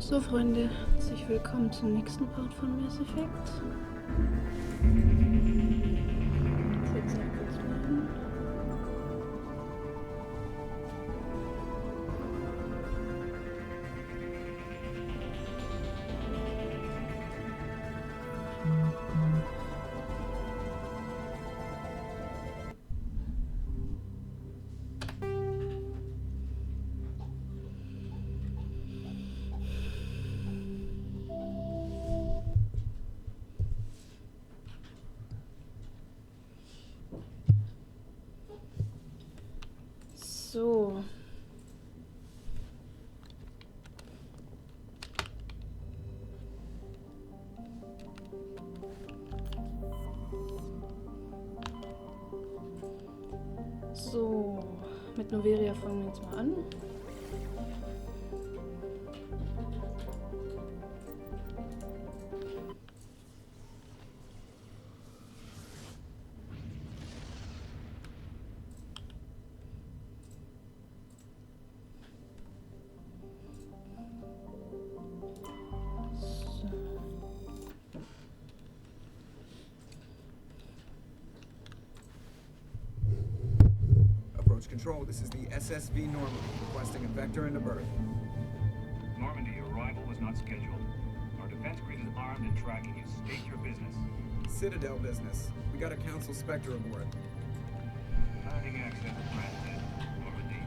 So, Freunde, herzlich willkommen zum nächsten Part von Mass Effect. Jetzt noch kurz laden. So. So, mit Noveria fangen wir jetzt mal an. Control, this is the SSV Normandy, requesting a vector into Berth. Normandy, your arrival was not scheduled. Our defense grid is armed and tracking you. State your business. Citadel business. We got a Council Spectre aboard. Landing access granted, Normandy.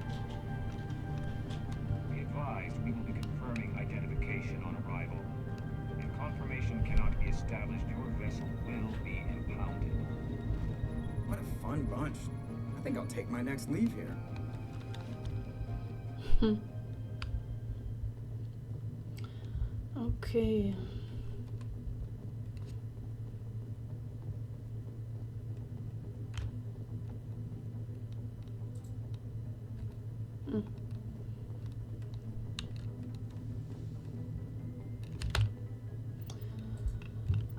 Be advised, we will be confirming identification on arrival. If confirmation cannot be established, your vessel will be impounded. What a fun bunch. I think I'll take my next leave here. Okay.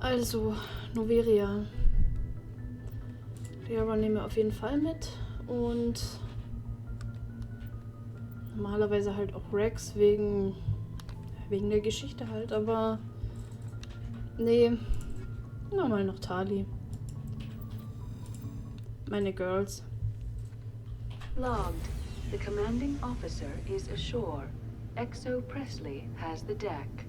Also, Noveria. Die nehmen wir auf jeden Fall mit. Und normalerweise halt auch Rex wegen der Geschichte halt, aber nee, nochmal noch Tali. Meine Girls. Logged. The commanding officer is ashore. Exo Presley has the deck.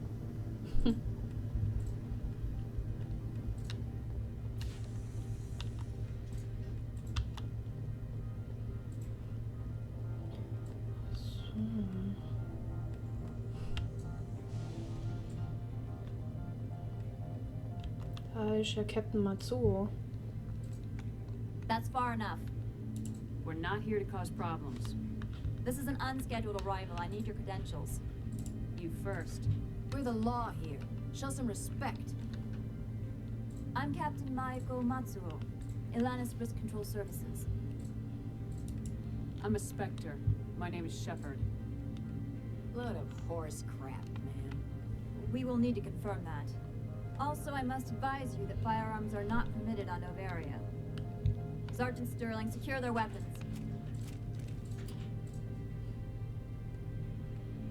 Da ist ja Captain Matsuo. That's far enough. We're not here to cause problems. This is an unscheduled arrival. I need your credentials. You first. We're the law here. Show some respect. I'm Captain Maiko Matsuo, Ilanis Risk Control Services. I'm a Spectre. My name is Shepard. Load of horse crap, man. We will need to confirm that. Also, I must advise you that firearms are not permitted on Noveria. Sergeant Sterling, secure their weapons.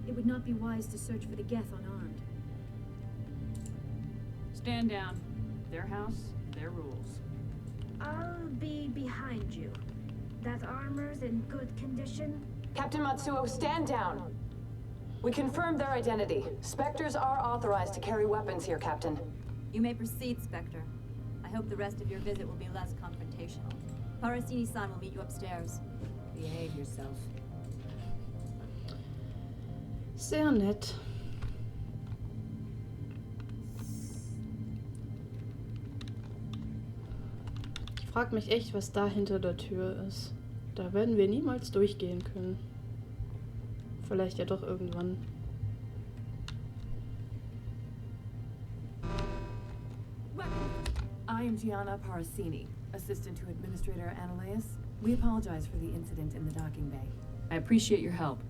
It would not be wise to search for the Geth unarmed. Stand down. Their house, their rules. I'll be behind you. That armor's in good condition? Captain Matsuo, stand down. We confirmed their identity. Spectres are authorized to carry weapons here, Captain. You may proceed, Spectre. I hope the rest of your visit will be less confrontational. Parasini-san will meet you upstairs. Behave yourself. Sehr nett. Ich frage mich echt, was da hinter der Tür ist. Da werden wir niemals durchgehen können. Vielleicht ja doch irgendwann. I am Gianna Parasini, assistant to Administrator Ananias. We apologize for the incident in the docking bay. I appreciate your help.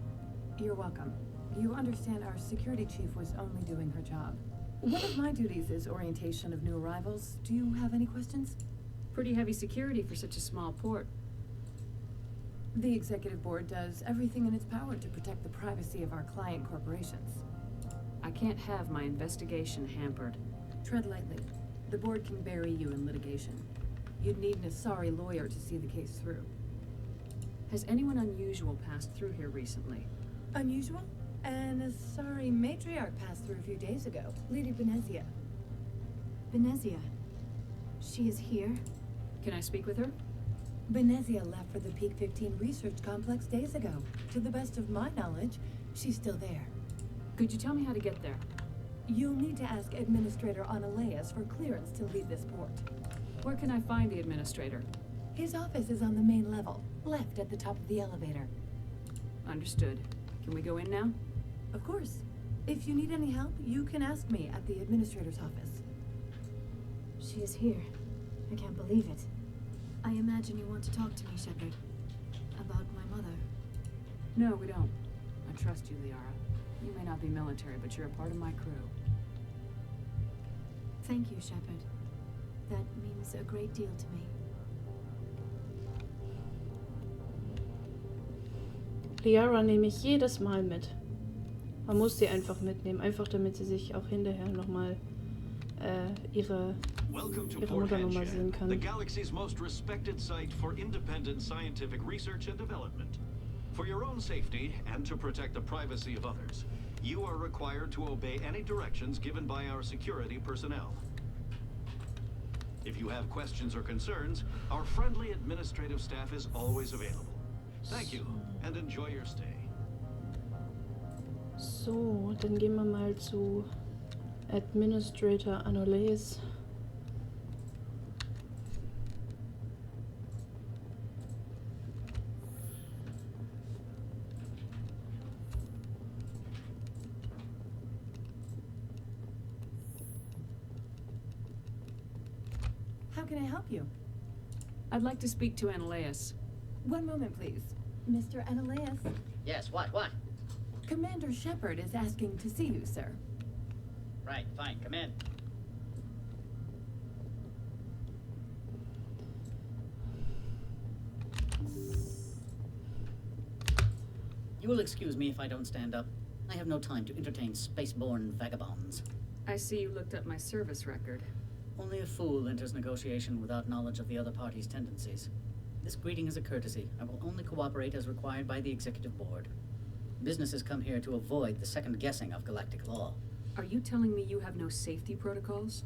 You're welcome. You understand our security chief was only doing her job. One of my duties is orientation of new arrivals. Do you have any questions? Pretty heavy security for such a small port. The executive board does everything in its power to protect the privacy of our client corporations. I can't have my investigation hampered. Tread lightly. The board can bury you in litigation. You'd need an Asari lawyer to see the case through. Has anyone unusual passed through here recently? Unusual? An Asari matriarch passed through a few days ago. Lady Benezia. Benezia. She is here? Can I speak with her? Benezia left for the Peak 15 research complex days ago. To the best of my knowledge, she's still there. Could you tell me how to get there? You'll need to ask Administrator Analeas for clearance to leave this port. Where can I find the administrator? His office is on the main level, left at the top of the elevator. Understood. Can we go in now? Of course. If you need any help, you can ask me at the administrator's office. She is here. I can't believe it. I imagine you want to talk to me, Shepard. About my mother. No, we don't. I trust you, Liara. You may not be military, but you're a part of my crew. Thank you, Shepard. That means a great deal to me. Liara nehme ich jedes Mal mit. Man muss sie einfach mitnehmen, einfach damit sie sich auch hinterher nochmal ihre Mutternummer sehen kann. The galaxy's most respected site for independent scientific research and development. For your own safety and to protect the privacy of others, you are required to obey any directions given by our security personnel. If you have questions or concerns, our friendly administrative staff is always available. Thank you and enjoy your stay. So, dann gehen wir mal zu Administrator Analeas. How can I help you? I'd like to speak to Analeas. One moment, please. Mr. Analeas. Yes, what? Commander Shepard is asking to see you, sir. Right, fine, come in. You will excuse me if I don't stand up. I have no time to entertain spaceborne vagabonds. I see you looked up my service record. Only a fool enters negotiation without knowledge of the other party's tendencies. This greeting is a courtesy. I will only cooperate as required by the Executive Board. Businesses come here to avoid the second guessing of galactic law. Are you telling me you have no safety protocols?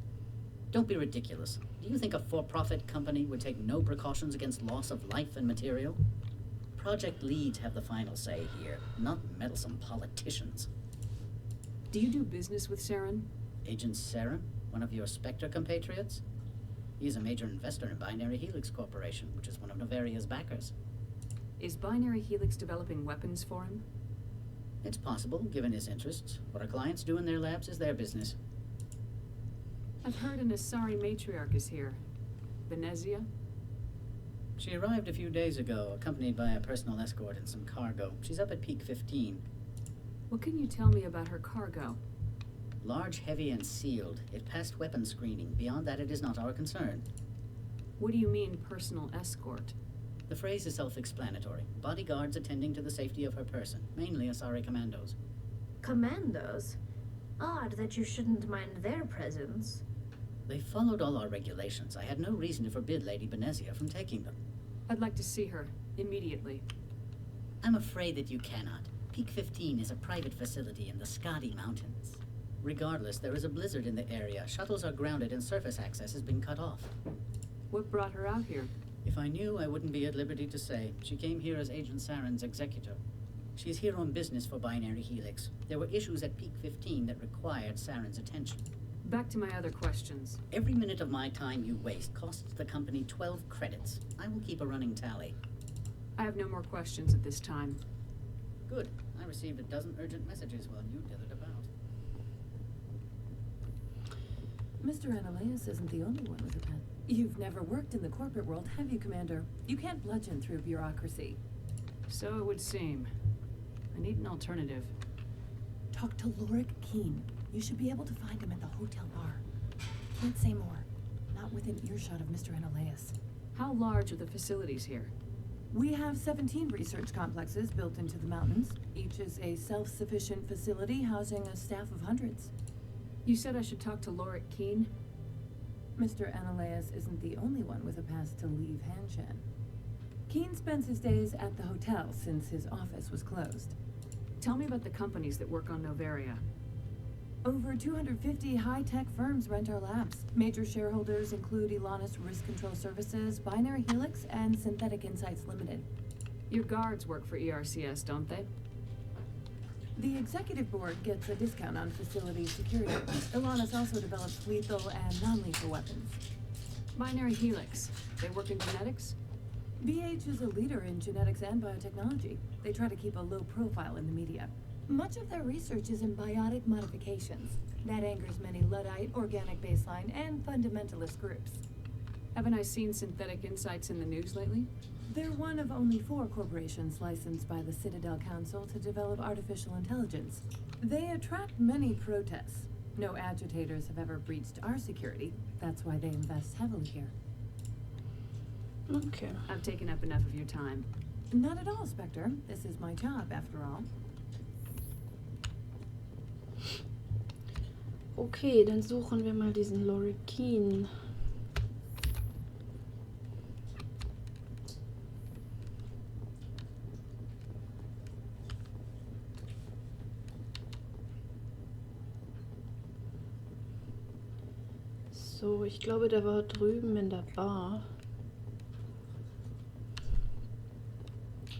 Don't be ridiculous. Do you think a for-profit company would take no precautions against loss of life and material? Project leads have the final say here, not meddlesome politicians. Do you do business with Saren? Agent Saren? One of your Spectre compatriots? He is a major investor in Binary Helix Corporation, which is one of Noveria's backers. Is Binary Helix developing weapons for him? It's possible, given his interests. What our clients do in their labs is their business. I've heard an Asari matriarch is here. Benezia? She arrived a few days ago, accompanied by a personal escort and some cargo. She's up at Peak 15. What can you tell me about her cargo? Large, heavy, and sealed. It passed weapons screening. Beyond that, it is not our concern. What do you mean, personal escort? The phrase is self-explanatory. Bodyguards attending to the safety of her person, mainly Asari commandos. Commandos? Odd that you shouldn't mind their presence. They followed all our regulations. I had no reason to forbid Lady Benezia from taking them. I'd like to see her, immediately. I'm afraid that you cannot. Peak 15 is a private facility in the Skadi Mountains. Regardless, there is a blizzard in the area. Shuttles are grounded and surface access has been cut off. What brought her out here? If I knew, I wouldn't be at liberty to say. She came here as Agent Saren's executor. She's here on business for Binary Helix. There were issues at Peak 15 that required Saren's attention. Back to my other questions. Every minute of my time you waste costs the company 12 credits. I will keep a running tally. I have no more questions at this time. Good. I received a dozen urgent messages while you dithered about. Mr. Analeas isn't the only one with a pen. You've never worked in the corporate world, have you, Commander? You can't bludgeon through bureaucracy. So it would seem. I need an alternative. Talk to Lorik Keen. You should be able to find him at the hotel bar. Can't say more. Not within earshot of Mr. Analeas. How large are the facilities here? We have 17 research complexes built into the mountains. Each is a self-sufficient facility housing a staff of hundreds. You said I should talk to Lorik Keene? Mr. Ananias isn't the only one with a pass to leave Hanshan. Keene spends his days at the hotel since his office was closed. Tell me about the companies that work on Noveria. Over 250 high-tech firms rent our labs. Major shareholders include Elanis Risk Control Services, Binary Helix, and Synthetic Insights Limited. Your guards work for ERCS, don't they? The executive board gets a discount on facility security. Elanis also develops lethal and non-lethal weapons. Binary Helix. They work in genetics? BH is a leader in genetics and biotechnology. They try to keep a low profile in the media. Much of their research is in biotic modifications. That angers many Luddite, organic baseline, and fundamentalist groups. Haven't I seen Synthetic Insights in the news lately? They're one of only 4 corporations licensed by the Citadel Council to develop artificial intelligence. They attract many protests. No agitators have ever breached our security. That's why they invest heavily here. Okay. I've taken up enough of your time. Not at all, Spectre. This is my job, after all. Okay, dann suchen wir mal diesen Lorik Keene. So, ich glaube, der war drüben in der Bar.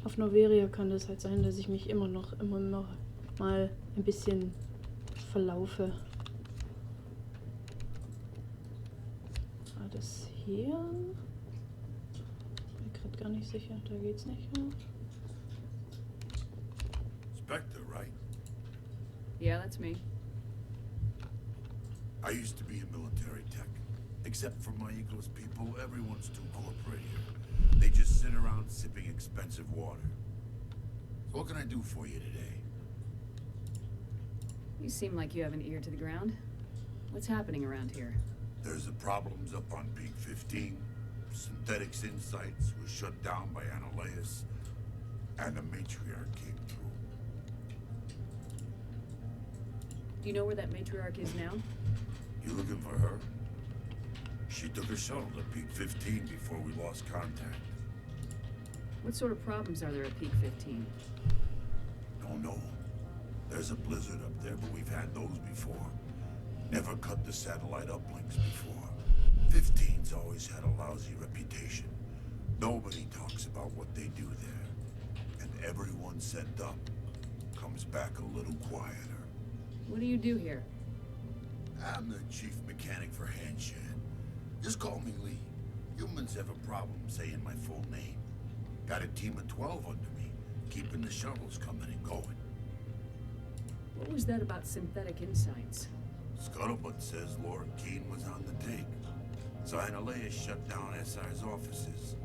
Auf Noveria kann es halt sein, dass ich mich immer noch mal ein bisschen verlaufe. War das hier? Bin gerade gar nicht sicher, da geht's nicht mehr. Spectre, right? Yeah, that's me. I used to be a military tech. Except for my Eagles people, everyone's too corporate here. They just sit around sipping expensive water. So what can I do for you today? You seem like you have an ear to the ground. What's happening around here? There's the problems up on Peak 15. Synthetics Insights was shut down by Ananias, and the matriarch came through. Do you know where that matriarch is now? You looking for her? She took a shuttle to Peak 15 before we lost contact. What sort of problems are there at Peak 15? Don't know. There's a blizzard up there, but we've had those before. Never cut the satellite uplinks before. 15's always had a lousy reputation. Nobody talks about what they do there. And everyone sent up comes back a little quieter. What do you do here? I'm the chief mechanic for Hanshan. Just call me Lee. Humans have a problem saying my full name. Got a team of 12 under me, keeping the shuttles coming and going. What was that about Synthetic Insights? Scuttlebutt says Lorik Keene was on the take. So Ananias shut down SI's offices.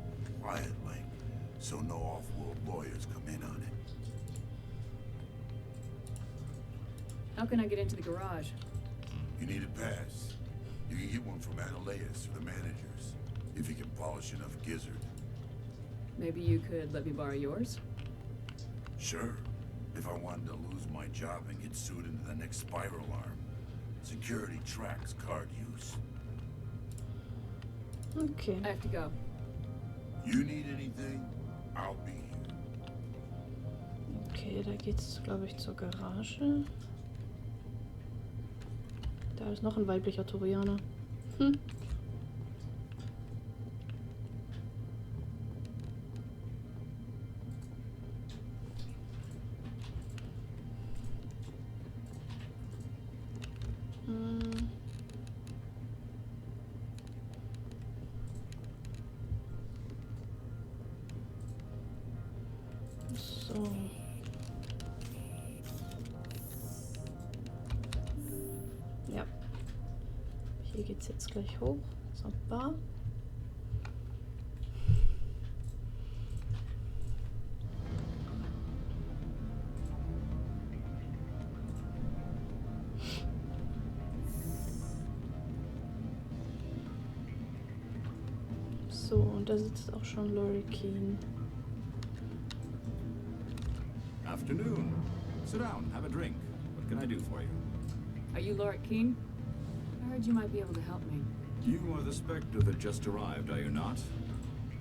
Quiet like, so no off-world lawyers come in on it. How can I get into the garage? You need a pass. You can get one from Ananias or the managers, if you can polish enough gizzard. Maybe you could let me borrow yours? Sure. If I wanted to lose my job and get sued into the next spiral arm. Security tracks card use. Okay. I have to go. You need anything? I'll be here. Okay, da geht's, glaube ich, zur Garage. Da ist noch ein weiblicher Turianer. Hm. So. Ja. Hier geht's jetzt gleich hoch zur Bar. So, und da sitzt auch schon Lorik Keene. afternoon. Sit down, have a drink. What can I do for you? Are you Laura Keene? I heard you might be able to help me. You are the Spectre that just arrived, are you not?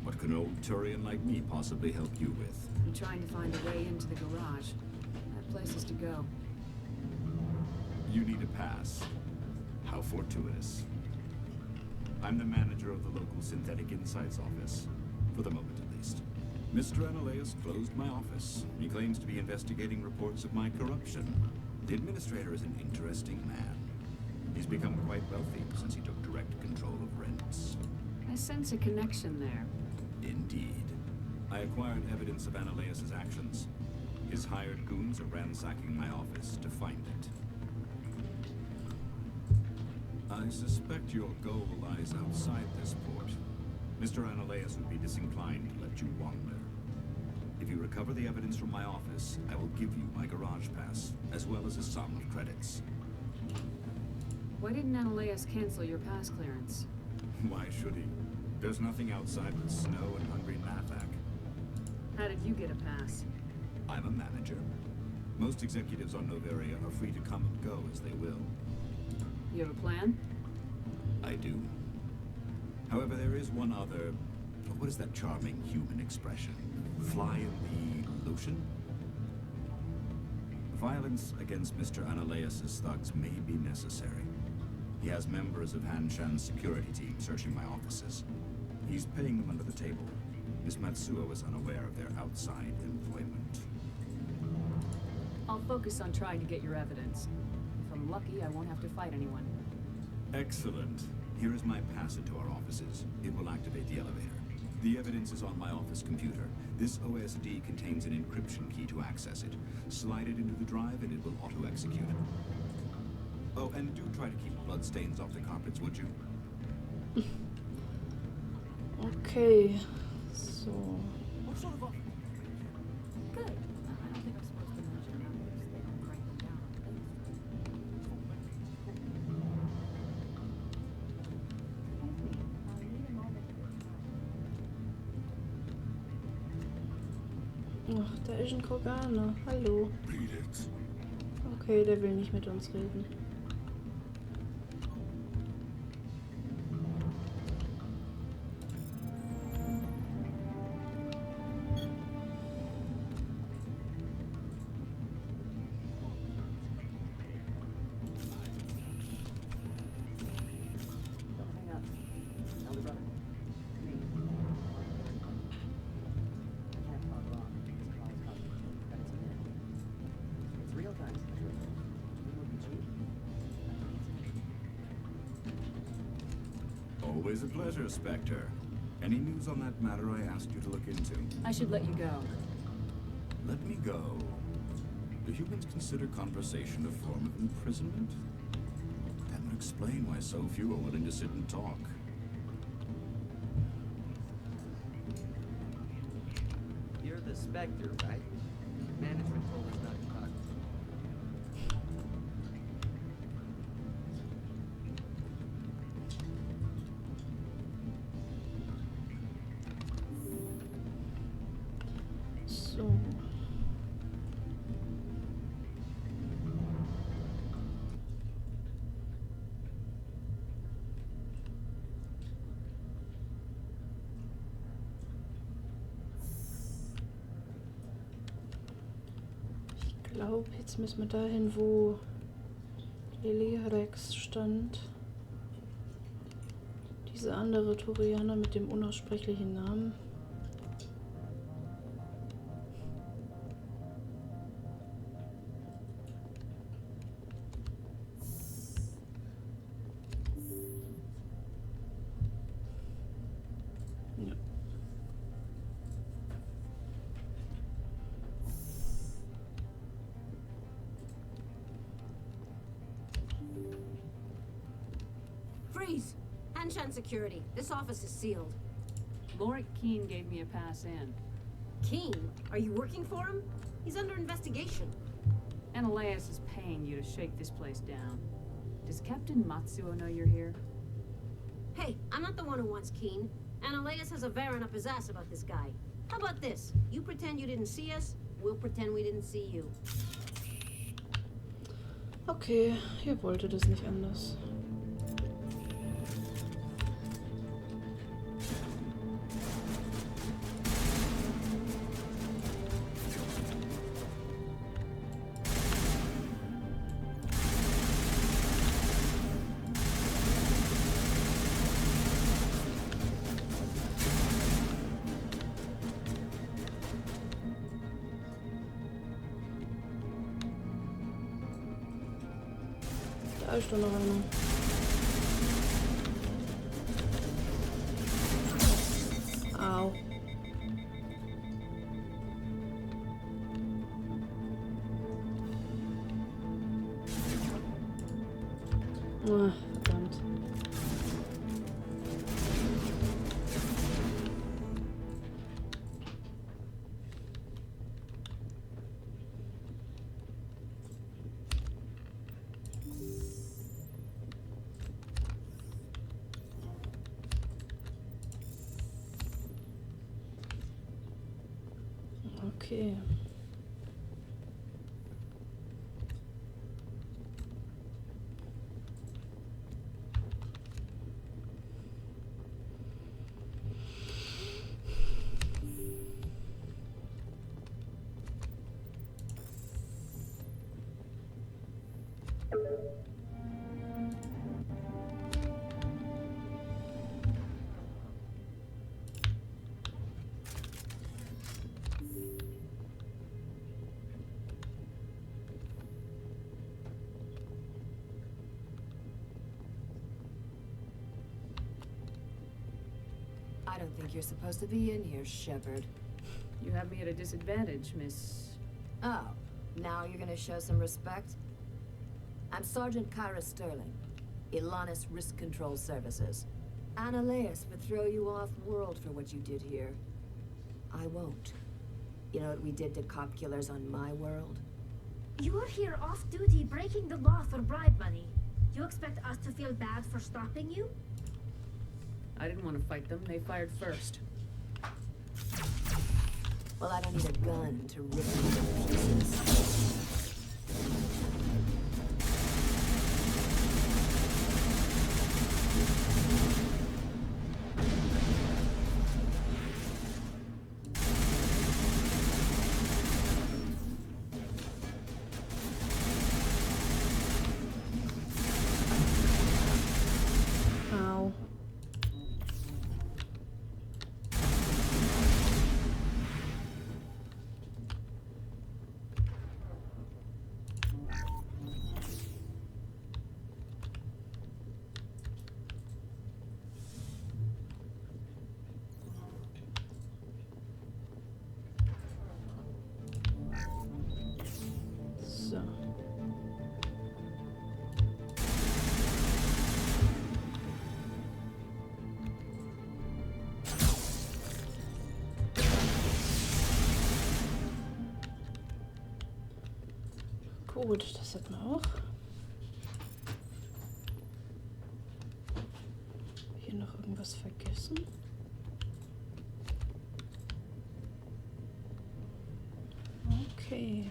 What can an old Turian like me possibly help you with? I'm trying to find a way into the garage. I have places to go. You need a pass. How fortuitous. I'm the manager of the local Synthetic Insights office. For the moment, at least. Mr. Analeas closed my office. He claims to be investigating reports of my corruption. The administrator is an interesting man. He's become quite wealthy since he took direct control of rents. I sense a connection there. Indeed. I acquired evidence of Analeas' actions. His hired goons are ransacking my office to find it. I suspect your goal lies outside this port. Mr. Analeas would be disinclined to let you wander. If you recover the evidence from my office, I will give you my garage pass, as well as a sum of credits. Why didn't Analeas cancel your pass clearance? Why should he? There's nothing outside but snow and hungry Nathak. How did you get a pass? I'm a manager. Most executives on Noveria are free to come and go as they will. You have a plan? I do. However, there is one other... What is that charming human expression? Fly in the lotion? Violence against Mr. Analeas' thugs may be necessary. He has members of Han-Shan's security team searching my offices. He's paying them under the table. Miss Matsuo is unaware of their outside employment. I'll focus on trying to get your evidence. If I'm lucky, I won't have to fight anyone. Excellent. Here is my pass into our offices. It will activate the elevator. The evidence is on my office computer. This OSD contains an encryption key to access it. Slide it into the drive and it will auto-execute. Oh, and do try to keep bloodstains off the carpets, would you? Okay. So. What sort of offer? Good. I don't think I'm supposed to mention numbers. They don't write them down. Ach, da ist ein Kroganer. Hallo. Okay, der will nicht mit uns reden. Always a pleasure, Spectre. Any news on that matter I asked you to look into? I should let you go. Let me go. Do humans consider conversation a form of imprisonment? That would explain why so few are willing to sit and talk. You're the Spectre, right? Management told us not to talk. So. Ich glaube, jetzt müssen wir dahin, wo Lily Rex stand. Diese andere Turianer mit dem unaussprechlichen Namen. Ja. Freeze! Han-Shan Security. This office is sealed. Laura Keene gave me a pass in. Keene? Are you working for him? He's under investigation. Analeas is paying you to shake this place down. Does Captain Matsuo know you're here? Hey, I'm not the one who wants Keene. Analeas has a Varen up his ass about this guy. How about this? You pretend you didn't see us, We'll pretend we didn't see you. Okay, ihr wolltet es nicht anders. Da ist doch noch einer. Au. Ah, verdammt. Okay. I don't think you're supposed to be in here, Shepard. You have me at a disadvantage, Miss... Oh, now you're gonna show some respect? I'm Sergeant Kyra Sterling, Ilanis Risk Control Services. Annaleus would throw you off-world for what you did here. I won't. You know what we did to cop killers on my world? You're here off-duty breaking the law for bribe money. You expect us to feel bad for stopping you? I didn't want to fight them. They fired first. Well, I don't need a gun to rip you to pieces. Au. So. Gut, das hatten wir auch. Hier noch irgendwas vergessen? Okay.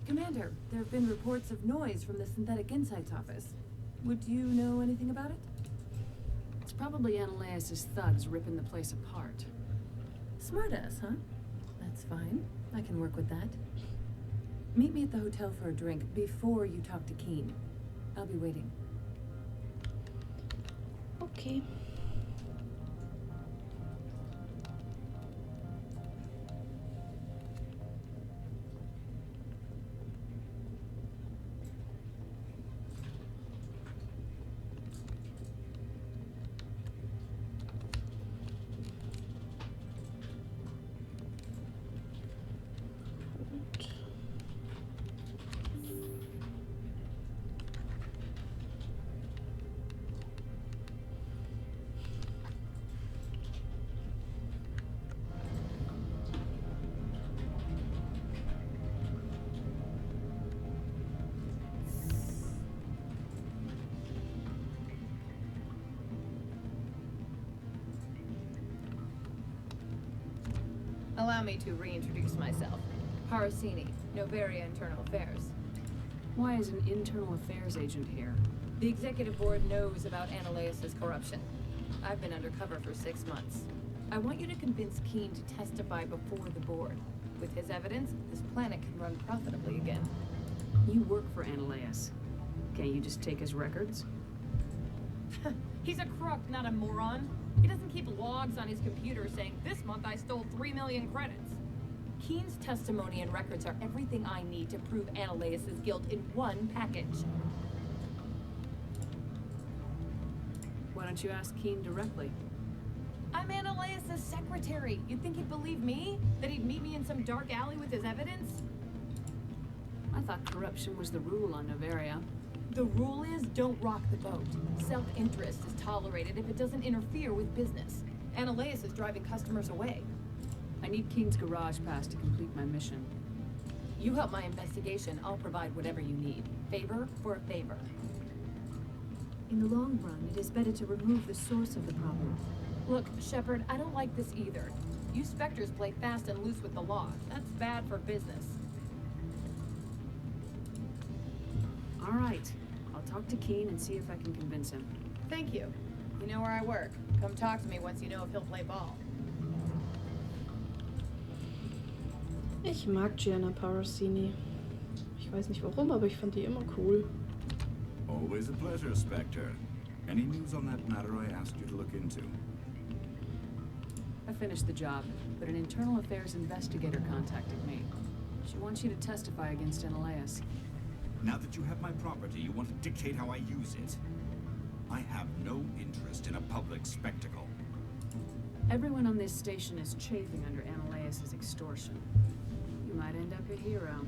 Commander, there have been reports of noise from the Synthetic Insights office. Would you know anything about it? It's probably Annaleus' thugs ripping the place apart. Smartass, huh? That's fine. I can work with that. Meet me at the hotel for a drink before you talk to Keen. I'll be waiting. Okay. Allow me to reintroduce myself. Parasini, Noveria Internal Affairs. Why is an internal affairs agent here? The executive board knows about Ananias' corruption. I've been undercover for 6 months. I want you to convince Keene to testify before the board. With his evidence, this planet can run profitably again. You work for Ananias. Can't you just take his records? He's a crook, not a moron. He doesn't keep logs on his computer saying, this month I stole 3 million credits. Keene's testimony and records are everything I need to prove Ananias' guilt in one package. Why don't you ask Keene directly? I'm Ananias' secretary. You'd think he'd believe me? That he'd meet me in some dark alley with his evidence? I thought corruption was the rule on Noveria. The rule is don't rock the boat. Self-interest is tolerated if it doesn't interfere with business. Ananias is driving customers away. I need Keene's garage pass to complete my mission. You help my investigation, I'll provide whatever you need. Favor for a favor. In the long run, it is better to remove the source of the problem. Look, Shepard, I don't like this either. You Spectres play fast and loose with the law. That's bad for business. All right. I'll talk to Keene and see if I can convince him. Thank you. You know where I work. Come talk to me once you know if he'll play ball. Ich mag Gianna Parasini. Ich weiß nicht warum, aber ich fand die immer cool. Always a pleasure, Spectre. Any news on that matter I asked you to look into? I finished the job, but an internal affairs investigator contacted me. She wants you to testify against Ananias. Now that you have my property, you want to dictate how I use it. I have no interest in a public spectacle. Everyone on this station is chafing under Ananias' extortion. You might end up a hero.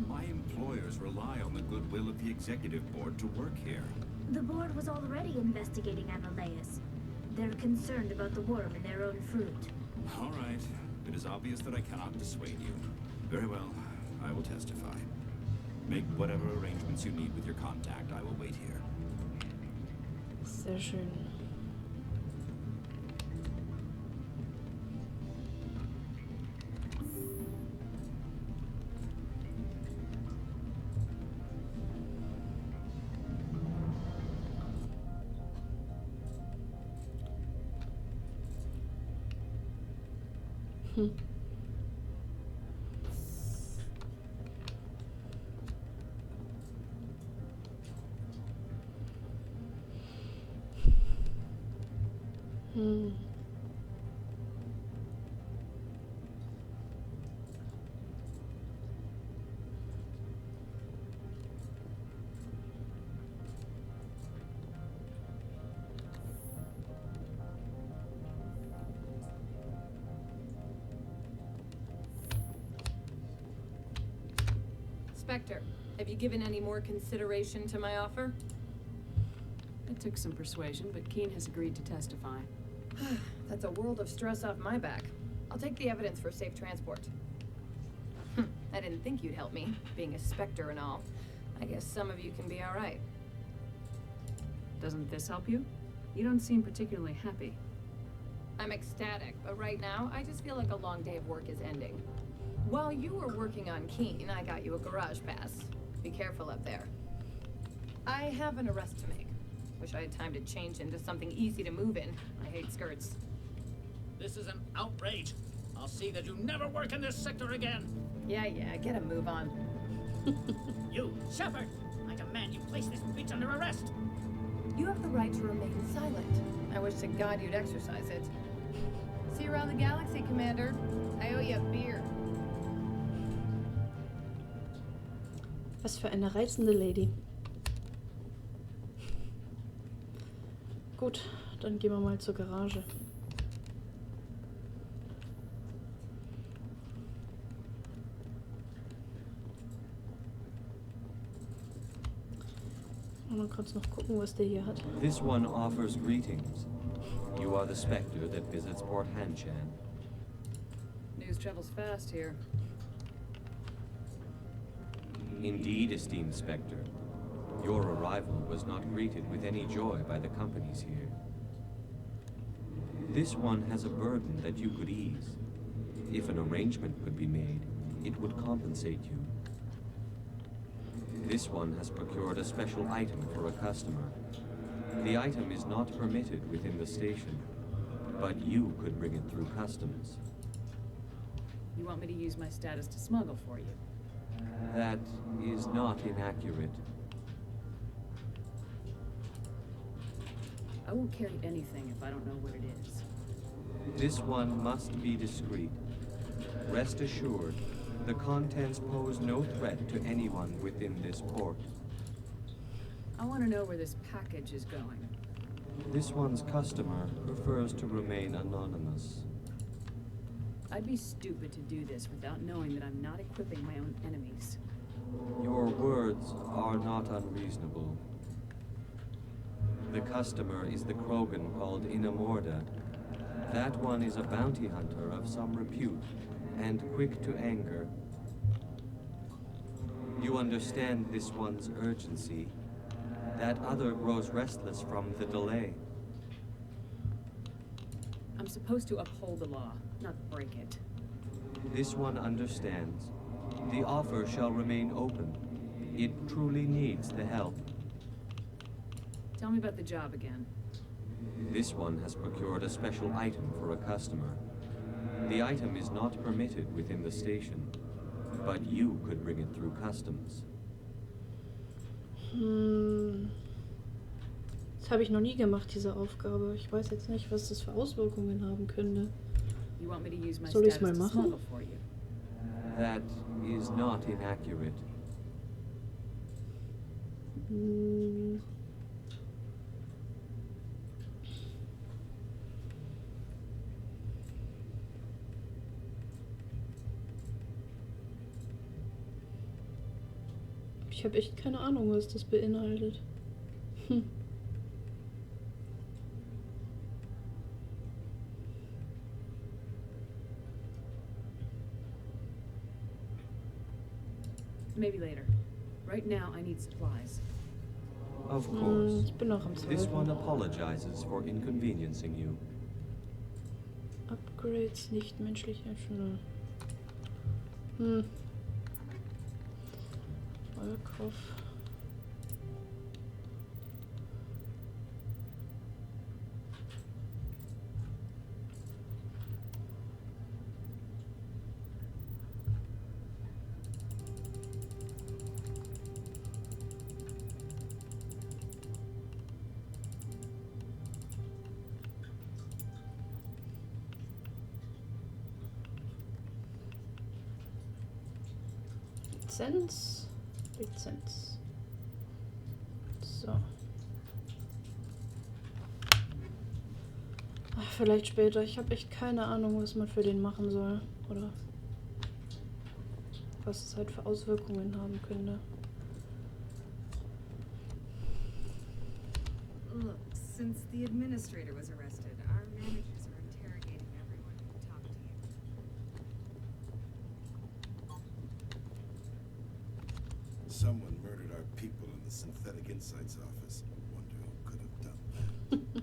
My employers rely on the goodwill of the executive board to work here. The board was already investigating Ananias. They're concerned about the worm in their own fruit. All right. It is obvious that I cannot dissuade you. Very well. I will testify. Make whatever arrangements you need with your contact. I will wait here. Sehr schön. Spectre, have you given any more consideration to my offer? It took some persuasion, but Keene has agreed to testify. That's a world of stress off my back. I'll take the evidence for safe transport. I didn't think you'd help me, being a Spectre and all. I guess some of you can be all right. Doesn't this help you? You don't seem particularly happy. I'm ecstatic, but right now, I just feel like a long day of work is ending. While you were working on Keene, I got you a garage pass. Be careful up there. I have an arrest to make. Wish I had time to change into something easy to move in. I hate skirts. This is an outrage. I'll see that you never work in this sector again. Yeah, get a move on. You, Shepard! I command you place this bitch under arrest! You have the right to remain silent. I wish to God you'd exercise it. See you around the galaxy, Commander. I owe you a beer. Was für eine reizende Lady. Gut, dann gehen wir mal zur Garage. Und man kann noch gucken, was der hier hat. This one offers greetings. You are the Spectre that visits Port Hanshan. News travels fast here. Indeed, esteemed Spectre. Your arrival was not greeted with any joy by the companies here. This one has a burden that you could ease. If an arrangement could be made, it would compensate you. This one has procured a special item for a customer. The item is not permitted within the station, but you could bring it through customs. You want me to use my status to smuggle for you? That is not inaccurate. I won't carry anything if I don't know what it is. This one must be discreet. Rest assured, the contents pose no threat to anyone within this port. I want to know where this package is going. This one's customer prefers to remain anonymous. I'd be stupid to do this without knowing that I'm not equipping my own enemies. Your words are not unreasonable. The customer is the Krogan called Inamorda. That one is a bounty hunter of some repute, and quick to anger. You understand this one's urgency. That other grows restless from the delay. I'm supposed to uphold the law, not break it. This one understands. The offer shall remain open. It truly needs the help. Tell me about the job again. This one has procured a special item for a customer. The item is not permitted within the station, but you could bring it through customs. Das habe ich noch nie gemacht, diese Aufgabe. Ich weiß jetzt nicht, was das für Auswirkungen haben könnte. You want me to use my Soll ich es status mal to smuggle machen? for you? That is not inaccurate. Ich habe echt keine Ahnung, was das beinhaltet. Maybe later. Right now, I need supplies. Of course. Ich bin noch am This Zweifeln. one apologizes for inconveniencing you. Upgrades, nicht menschliche Schüler. Feuerkopf. Lizenz. So. Ach, vielleicht später. Ich habe echt keine Ahnung, was man für den machen soll. Oder was es halt für Auswirkungen haben könnte. Look, since the administrator was arrested, our managers are interrogating everyone who talked to you. Someone murdered our people in the Synthetic Insights office. Wonder who could have done that.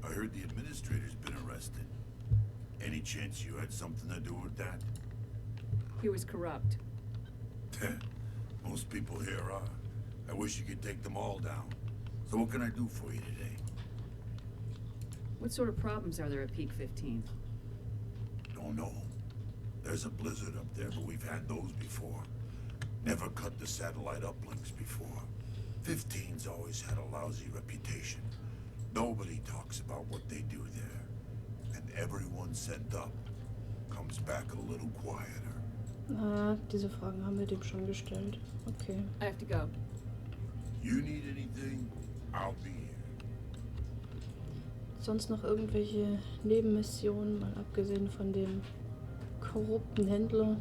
I heard the administrator's been arrested. Any chance you had something to do with that? He was corrupt. Most people here are. I wish you could take them all down. So what can I do for you today? What sort of problems are there at Peak 15? Don't know. There's a blizzard up there, but we've had those before. Never cut the satellite uplinks before. 15's always had a lousy reputation. Nobody talks about what they do there. And everyone sent up comes back a little quieter. Ah, diese Fragen haben wir dem schon gestellt. Okay. I have to go. You need anything? I'll be here. Sonst noch irgendwelche Nebenmissionen, mal abgesehen von dem korrupten Händler.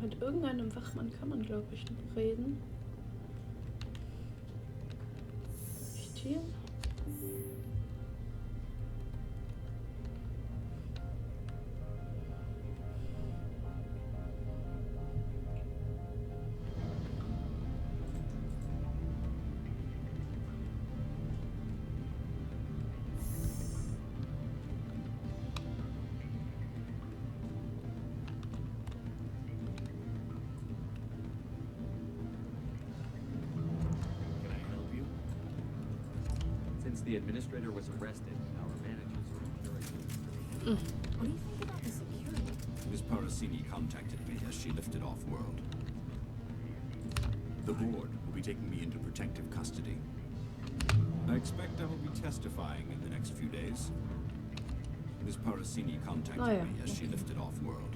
Mit irgendeinem Wachmann kann man, glaube ich, noch reden. Nicht hier? Since the administrator was arrested, our managers are very... What do you think about the security? Miss Parasini contacted me as she lifted off world. The board will be taking me into protective custody. I expect I will be testifying in the next few days. Miss Parasini contacted me as she lifted off world.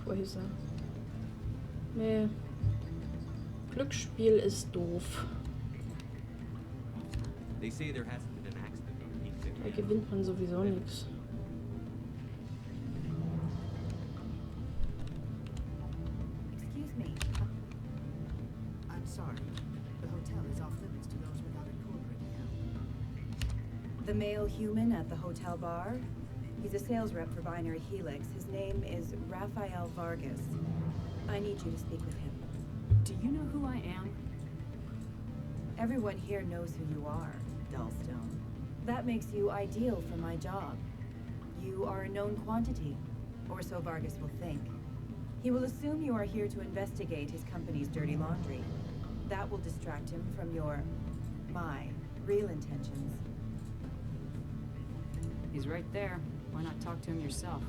Quasar. Nee. Glücksspiel ist doof. They say there hasn't been an accident on Peak. Da gewinnt man sowieso nichts. Excuse me. I'm sorry. The hotel is off limits to those without a corporate account. The male human at the hotel bar? He's a sales rep for Binary Helix. His name is Rafael Vargas. I need you to speak with him. Do you know who I am? Everyone here knows who you are, Dullstone. That makes you ideal for my job. You are a known quantity, or so Vargas will think. He will assume you are here to investigate his company's dirty laundry. That will distract him from my real intentions. He's right there. Why not talk to him yourself?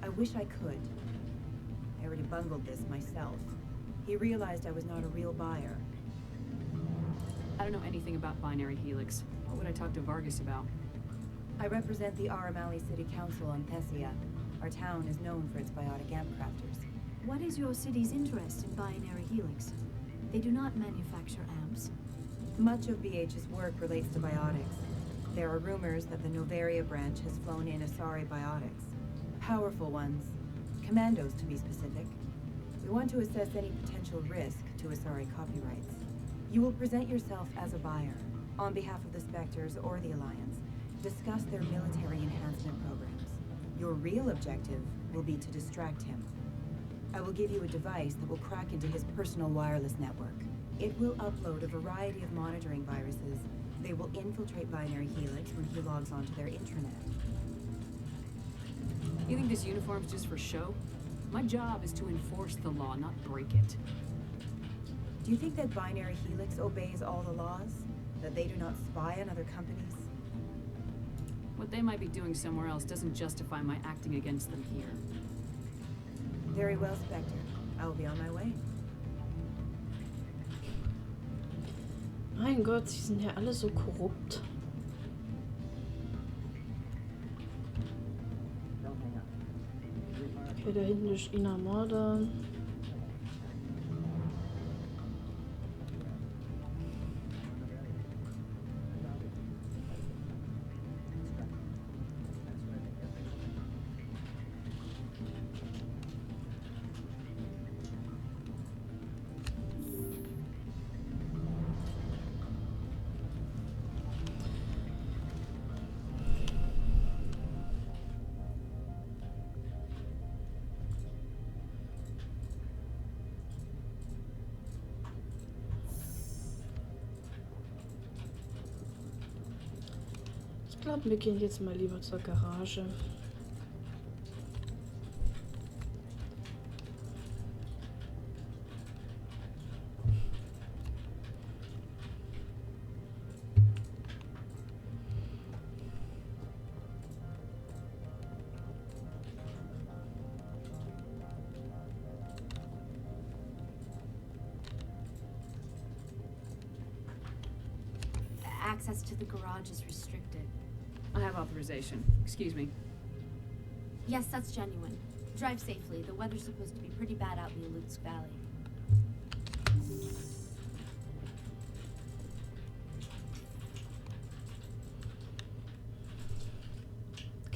I wish I could. I already bungled this myself. He realized I was not a real buyer. I don't know anything about Binary Helix. What would I talk to Vargas about? I represent the Aramali City Council on Thessia. Our town is known for its biotic amp crafters. What is your city's interest in Binary Helix? They do not manufacture amps. Much of BH's work relates to biotics. There are rumors that the Noveria branch has flown in Asari biotics. Powerful ones. Commandos, to be specific. We want to assess any potential risk to Asari copyrights. You will present yourself as a buyer, on behalf of the Spectres or the Alliance. Discuss their military enhancement programs. Your real objective will be to distract him. I will give you a device that will crack into his personal wireless network. It will upload a variety of monitoring viruses. They will infiltrate Binary Helix when he logs onto their intranet. You think this uniform's just for show? My job is to enforce the law, not break it. Do you think that Binary Helix obeys all the laws? That they do not spy on other companies? What they might be doing somewhere else doesn't justify my acting against them here. Very well, Spectre. I will be on my way. Mein Gott, sie sind ja alle so korrupt. Okay, da hinten ist Inamorda. Ich glaube, wir gehen jetzt mal lieber zur Garage. Access to the garage is restricted. I have authorization. Excuse me. Yes, that's genuine. Drive safely. The weather's supposed to be pretty bad out in the Lutsk Valley.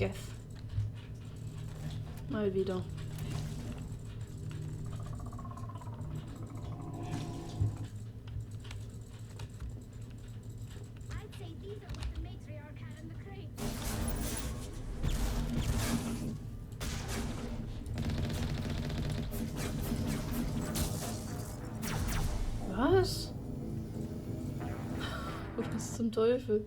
Geth. Mal wieder. I'd say these are what the matriarch had in the crate. Was? Was zum Teufel?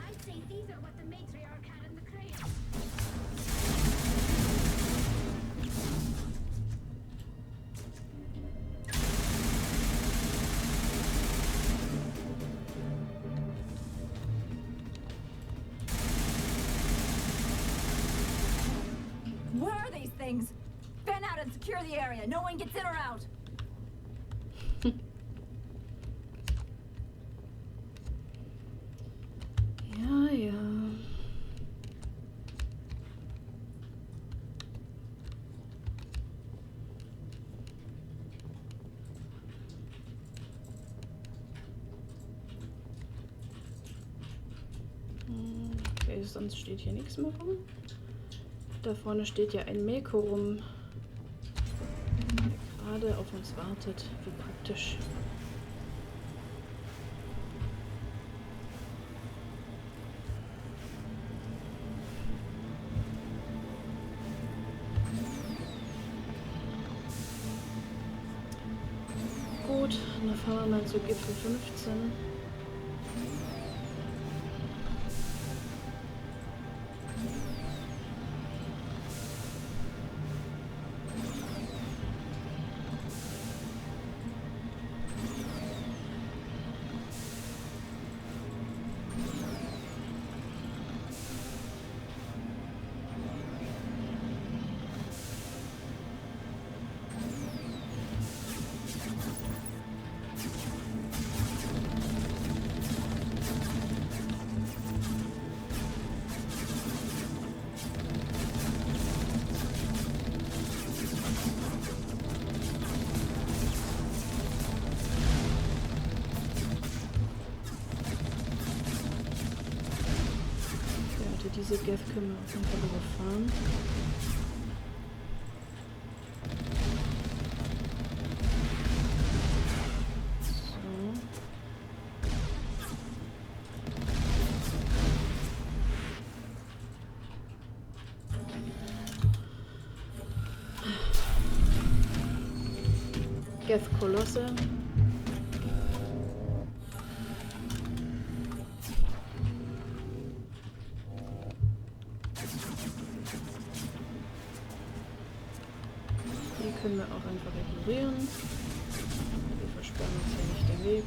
I'd say these are what the matriarch had in the crate. Where are these things? Fan out and secure the area. No one gets in or out. Ja, ja. Okay, sonst steht hier nichts mehr rum. Da vorne steht ja ein Meko rum, der gerade auf uns wartet. Wie praktisch. Gut, dann fahren wir mal zu Gipfel 15. Diese Geth können wir auf jeden Fall überfahren. So. Geth-Kolosse. Die können wir auch einfach ignorieren. Wir versperren uns ja nicht den Weg.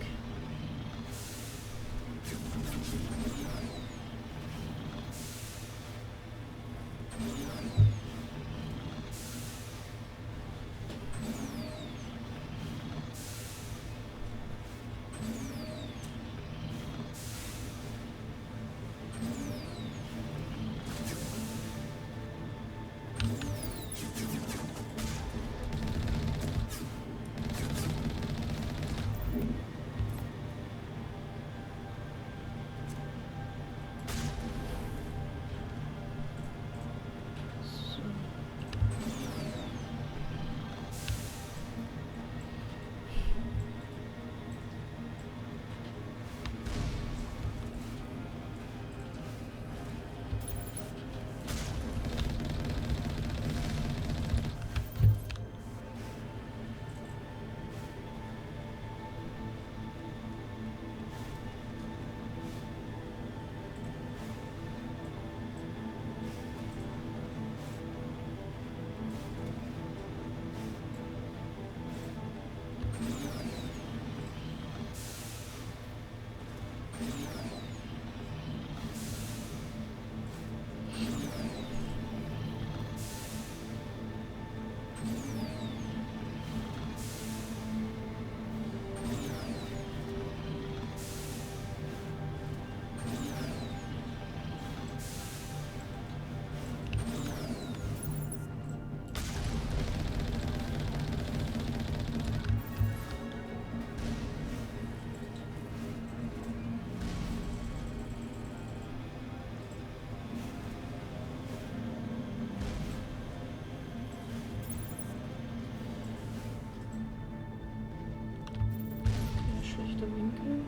Schlechter Winkel.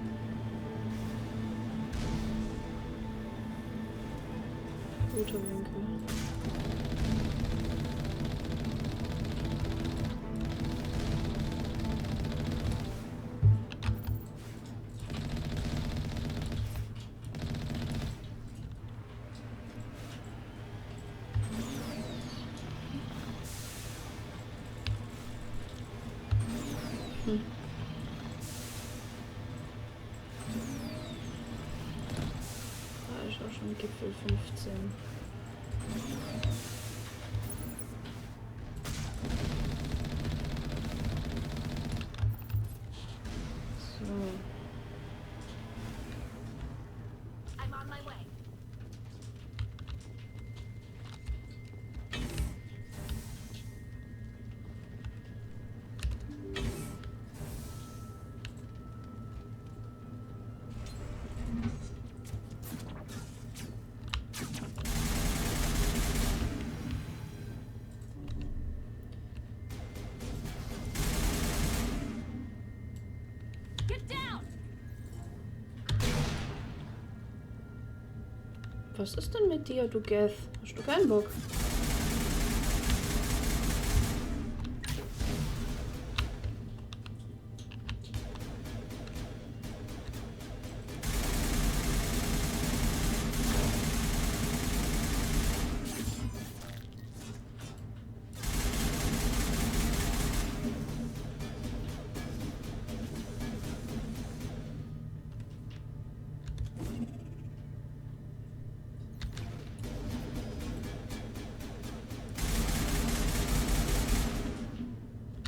Guter Winkel. Da ist auch schon Gipfel 15. So. I'm on my way. Get down! Was ist denn mit dir, du Geth? Hast du keinen Bock?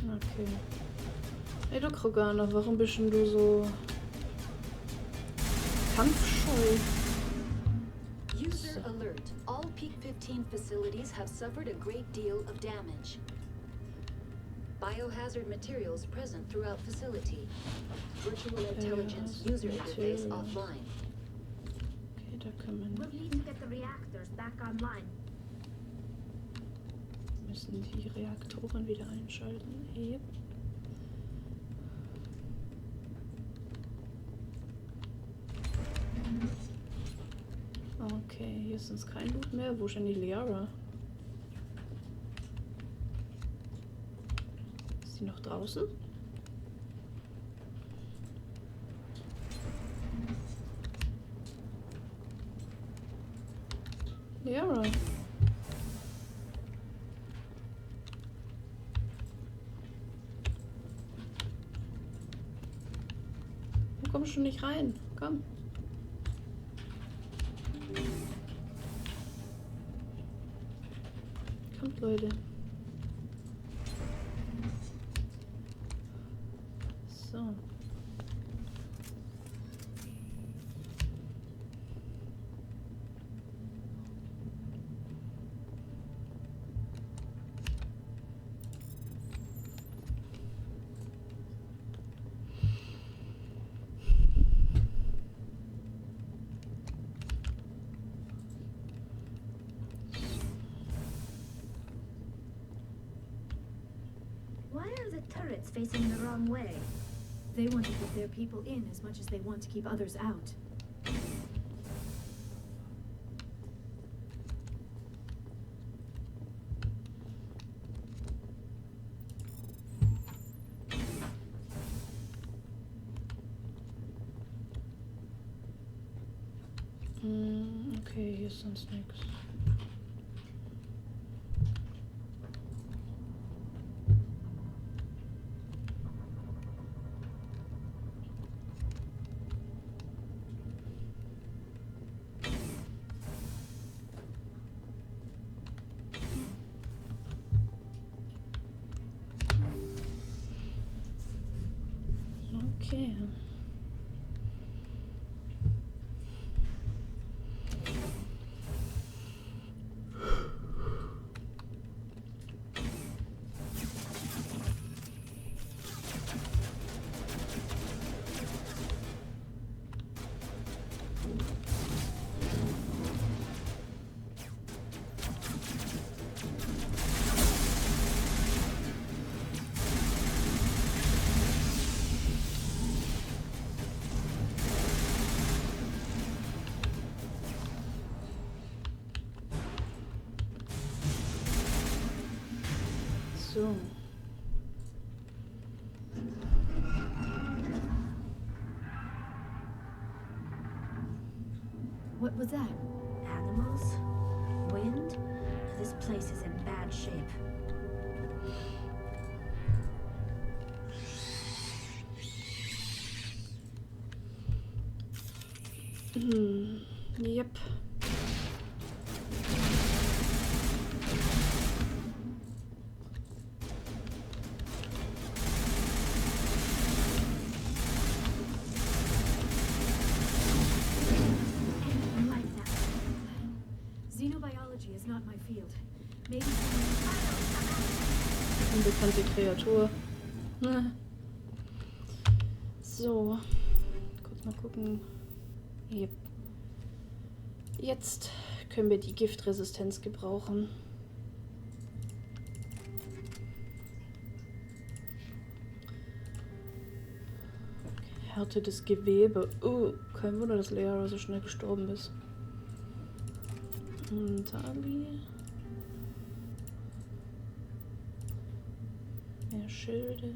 Okay. Hey du Kroganer, warum bist denn du so kampfscheu? User alert. All Peak 15 facilities have suffered a great deal of damage. Biohazard materials present throughout facility. Virtual intelligence user interface offline. Okay, da kann man We'll need to get the reactors back online. müssen die Reaktoren wieder einschalten. Yep. Okay, hier ist uns kein Loot mehr. Wo ist denn die Liara? Ist sie noch draußen? Liara. Du kommst schon nicht rein. Komm. Kommt, Leute. So. Why are the turrets facing the wrong way? They want to keep their people in as much as they want to keep others out. Okay, hier ist sonst nichts. Okay. So. What was that? Animals? Wind? This place is in bad shape. Yep. Xenobiology is not my field. Maybe Unbekannte Kreatur. So. Kurz mal gucken. Yep. Jetzt können wir die Giftresistenz gebrauchen. Härtetes Gewebe. Oh, kein Wunder, dass Lea so schnell gestorben ist. Und Ali. Mehr Schilde.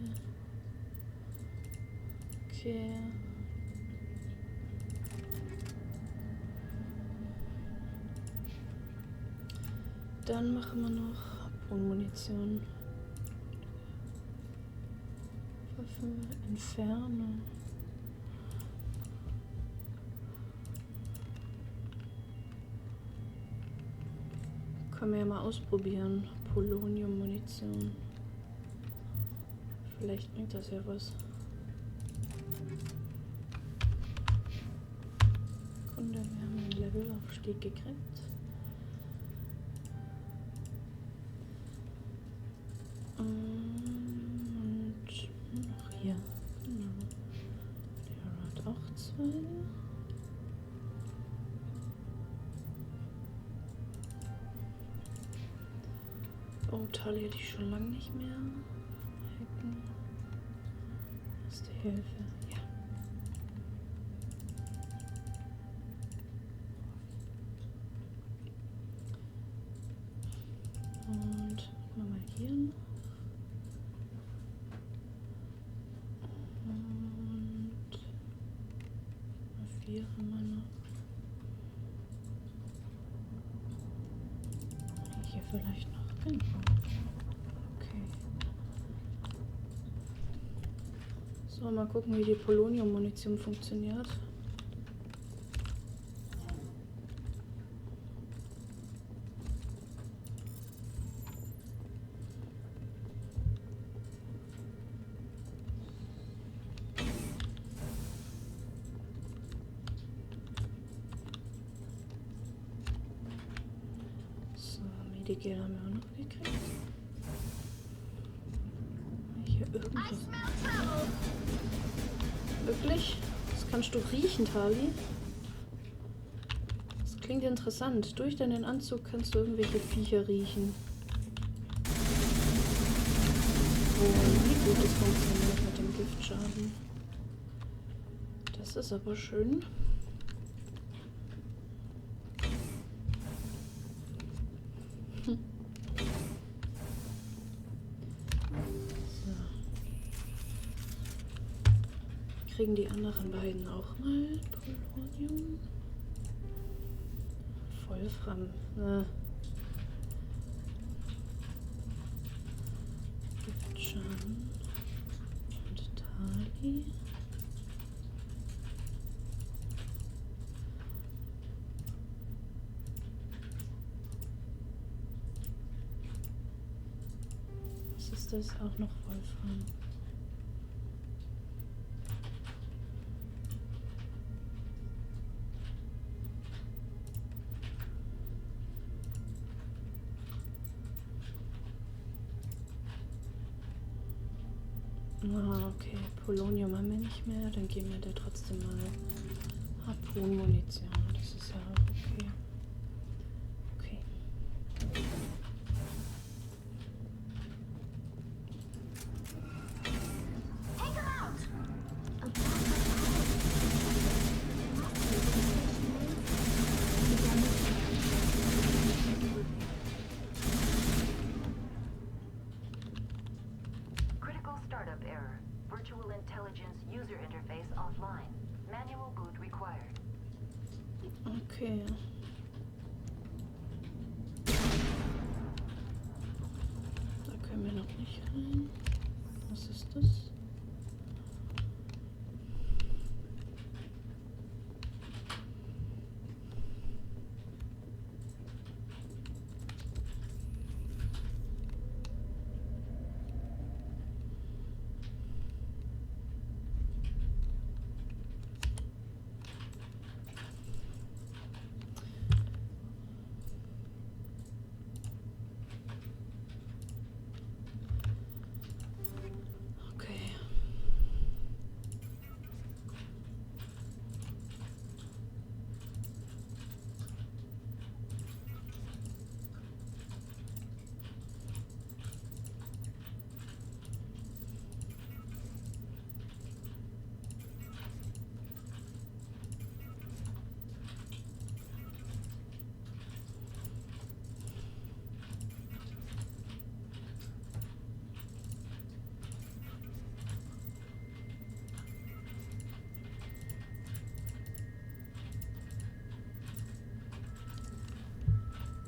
Okay. Dann machen wir noch Munition. Waffe entfernen. Können wir ja mal ausprobieren. Polonium-Munition. Vielleicht bringt das ja was. Kunde, wir haben einen Levelaufstieg gekriegt. Und noch hier. Genau. Der hat auch 2. Oh, Tali hätte ich schon lange nicht mehr. Hacken. Erste Hilfe. Ja. Und machen wir hier noch. Und 4 haben wir noch. Hier vielleicht noch. Genau. Okay. So, mal gucken, wie die Polonium-Munition funktioniert. Medikal haben wir auch noch gekriegt. Hier irgendwas. Wirklich? Das kannst du riechen, Tali. Das klingt interessant. Durch deinen Anzug kannst du irgendwelche Viecher riechen. Oh, wie gut das funktioniert mit dem Giftschaden. Das ist aber schön. Kriegen die anderen beiden auch mal Polonium? Wolfram. Giftschaden. Und Tali. Was ist das? Auch noch Wolfram. Ah, okay. Polonium haben wir nicht mehr. Dann geben wir da trotzdem mal Harpunmunition. Das ist ja okay. Okay. Startup error. Virtual intelligence user interface offline. Manual boot required. Okay. Da können wir noch nicht rein. Was ist das?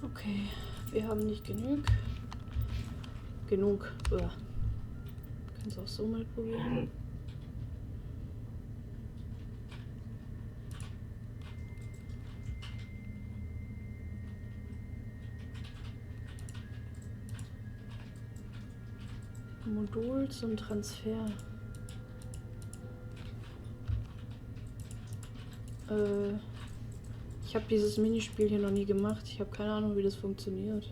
Okay, wir haben nicht genug. Können es auch so mal probieren. Modul zum Transfer. Ich habe dieses Minispiel hier noch nie gemacht. Ich habe keine Ahnung, wie das funktioniert.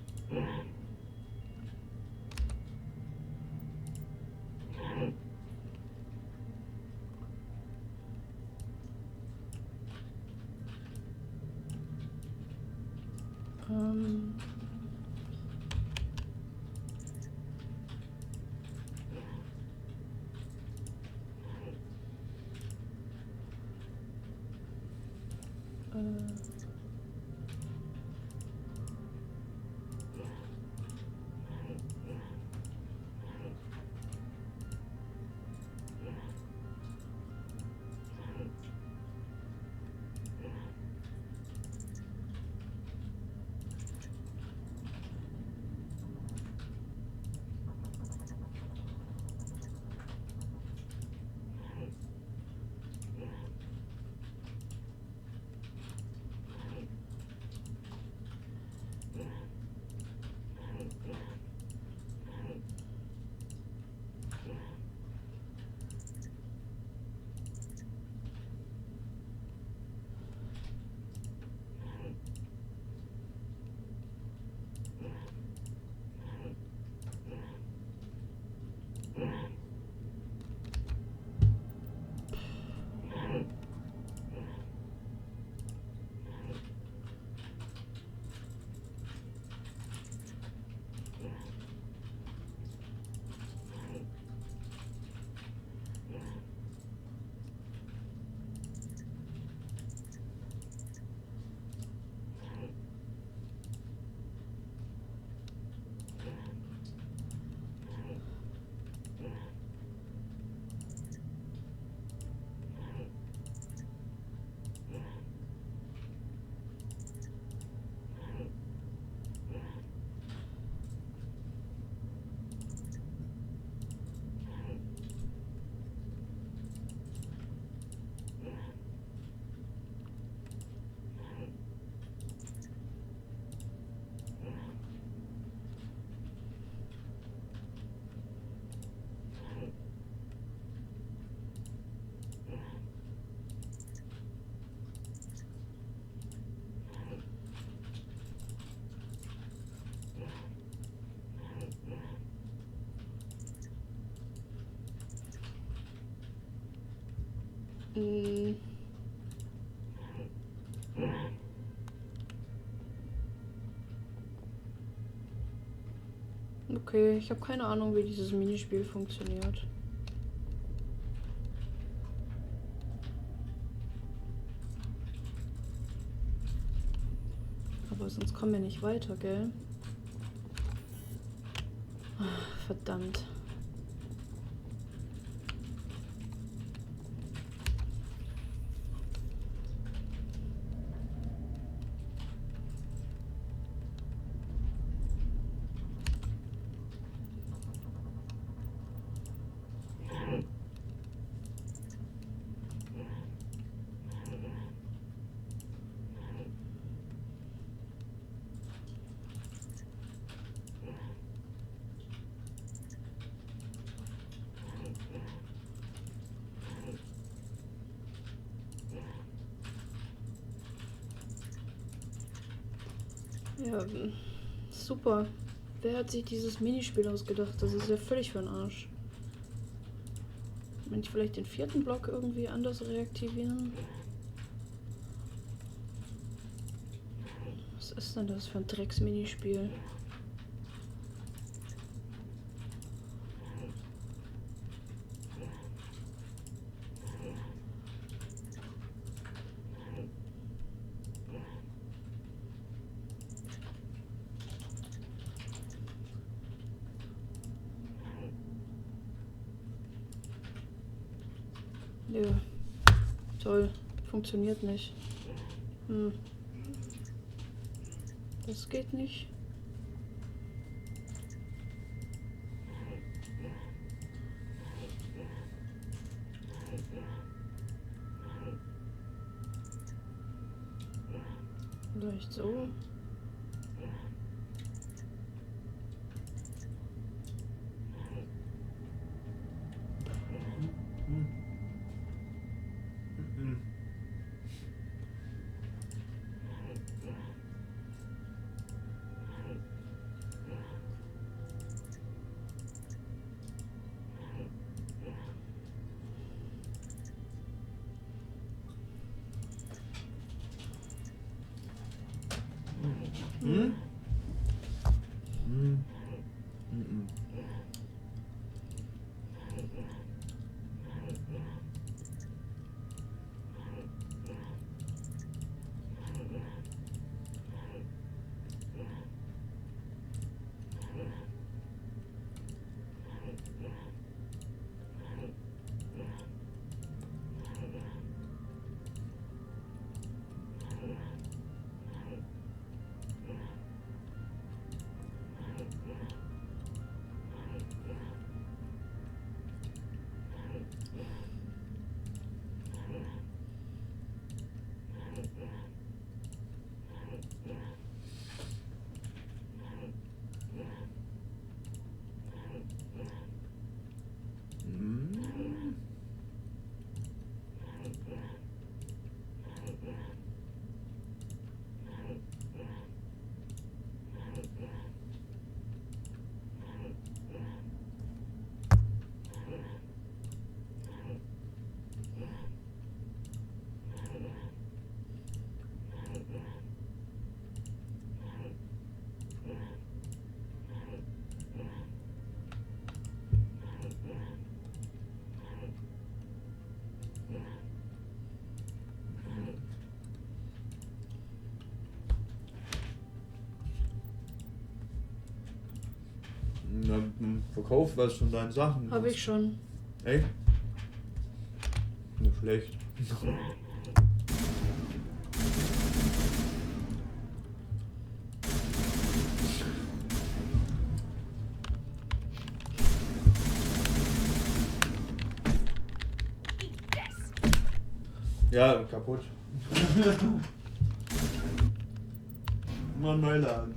Okay, ich habe keine Ahnung, wie dieses Minispiel funktioniert. Aber sonst kommen wir nicht weiter, gell? Ach, verdammt. Ja, super. Wer hat sich dieses Minispiel ausgedacht? Das ist ja völlig für den Arsch. Wenn ich vielleicht den 4. Block irgendwie anders reaktivieren? Was ist denn das für ein Drecks-Minispiel? Nö. Toll. Funktioniert nicht. Das geht nicht. Vielleicht so. Verkauf was von deinen Sachen. Habe ich schon. Echt? Nicht schlecht. Ja, kaputt. Mal neu laden.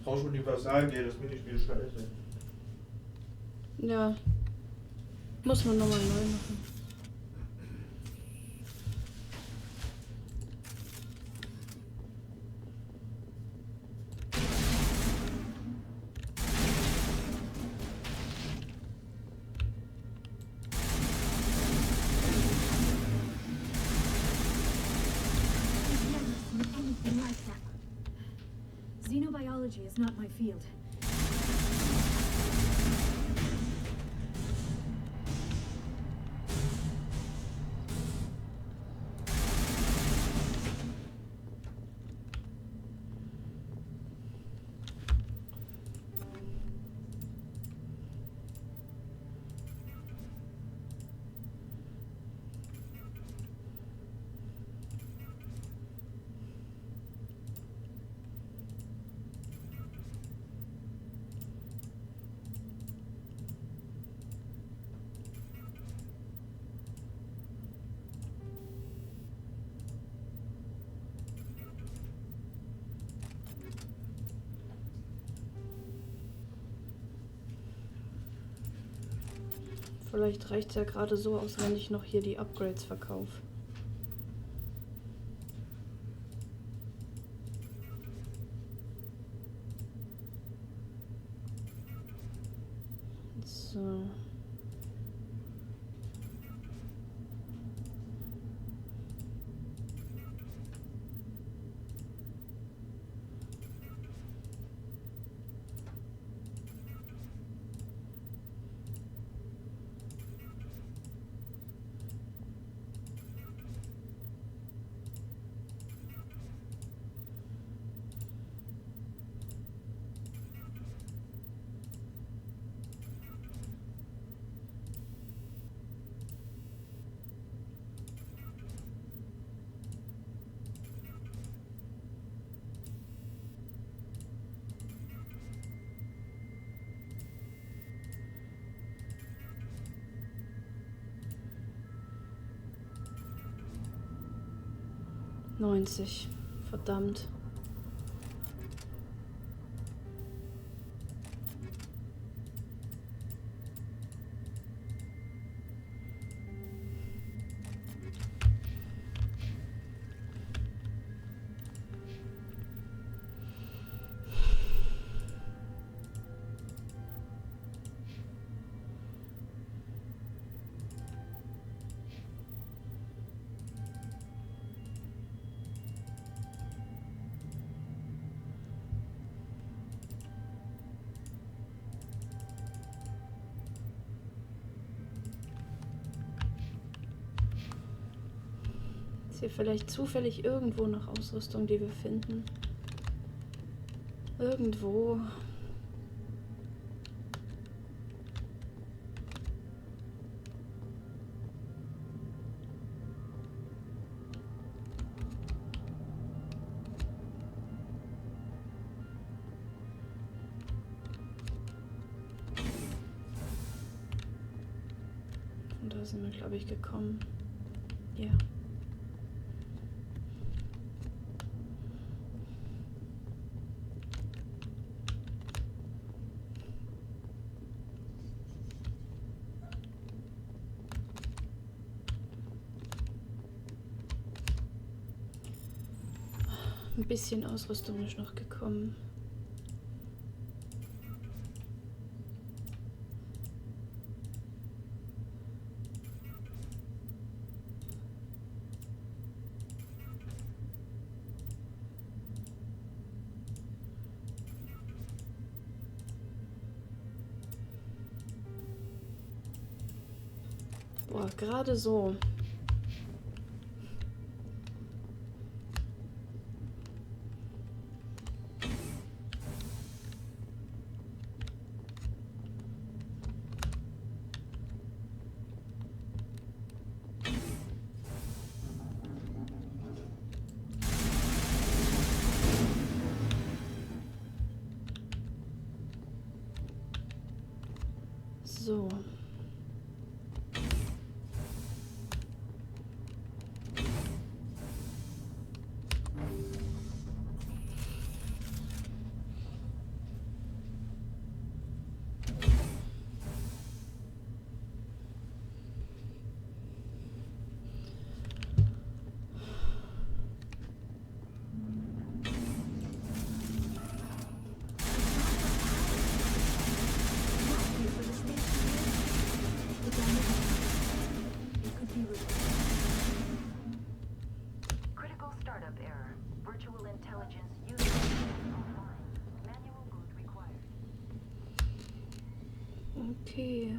Brauchst du nicht was sagen, ja, das Minispiel ist scheiße. Ja. Muss man nochmal neu machen. Xenobiology is not my field. Vielleicht reicht es ja gerade so aus, wenn ich noch hier die Upgrades verkaufe. So. $90. Verdammt. Ist hier vielleicht zufällig irgendwo noch Ausrüstung, die wir finden? Irgendwo. Und da sind wir, glaube ich, gekommen. Ja. Ein bisschen Ausrüstung ist noch gekommen. Boah, gerade so. So. Critical startup error. Virtual intelligence user offline. Manual boot required. Okay.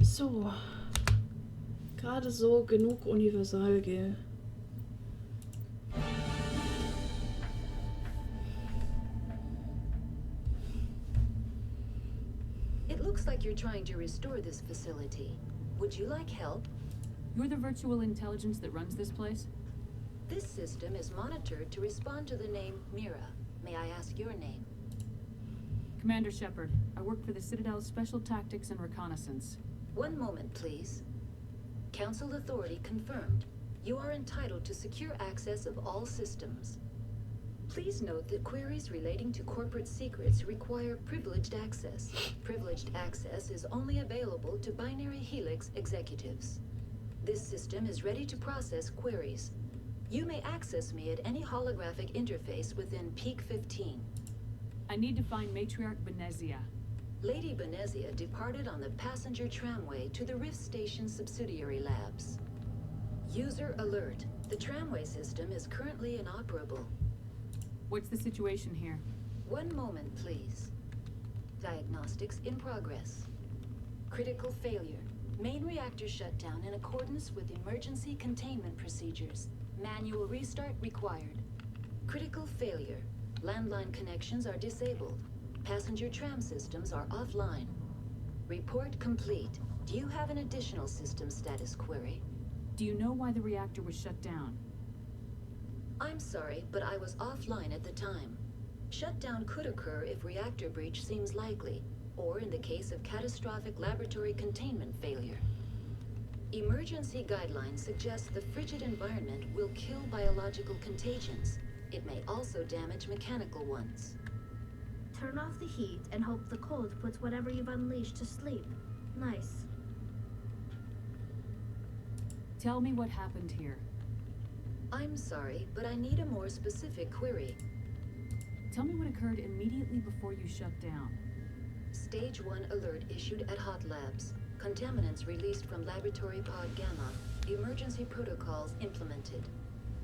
So. Gerade so genug Universalgel. It looks like you're trying to restore this facility. Would you like help? You're the virtual intelligence that runs this place? This system is monitored to respond to the name Mira. May I ask your name? Commander Shepard, I work for the Citadel's Special Tactics and Reconnaissance. One moment, please. Council authority confirmed. You are entitled to secure access of all systems. Please note that queries relating to corporate secrets require privileged access. Privileged access is only available to Binary Helix executives. This system is ready to process queries. You may access me at any holographic interface within Peak 15. I need to find Matriarch Benezia. Lady Benezia departed on the passenger tramway to the Rift Station subsidiary labs. User alert. The tramway system is currently inoperable. What's the situation here? One moment, please. Diagnostics in progress. Critical failure. Main reactor shutdown in accordance with emergency containment procedures. Manual restart required. Critical failure. Landline connections are disabled. Passenger tram systems are offline. Report complete. Do you have an additional system status query? Do you know why the reactor was shut down? I'm sorry, but I was offline at the time. Shutdown could occur if reactor breach seems likely, or in the case of catastrophic laboratory containment failure. Emergency guidelines suggest the frigid environment will kill biological contagions. It may also damage mechanical ones. Turn off the heat and hope the cold puts whatever you've unleashed to sleep. Nice. Tell me what happened here. I'm sorry, but I need a more specific query. Tell me what occurred immediately before you shut down. Stage 1 alert issued at Hot Labs. Contaminants released from Laboratory Pod Gamma. Emergency protocols implemented.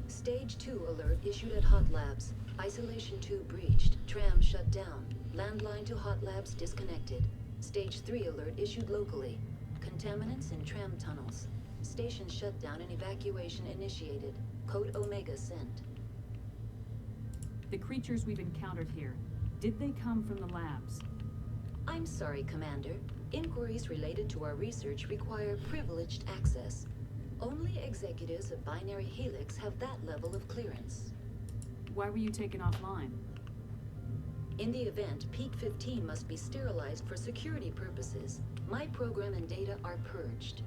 Stage 2 alert issued at Hot Labs. Isolation 2 breached. Tram shut down. Landline to Hot Labs disconnected. Stage 3 alert issued locally. Contaminants in tram tunnels. Station shutdown and evacuation initiated. Code Omega sent. The creatures we've encountered here, did they come from the labs? I'm sorry, Commander. Inquiries related to our research require privileged access. Only executives of Binary Helix have that level of clearance. Why were you taken offline? In the event, Peak 15 must be sterilized for security purposes. My program and data are purged.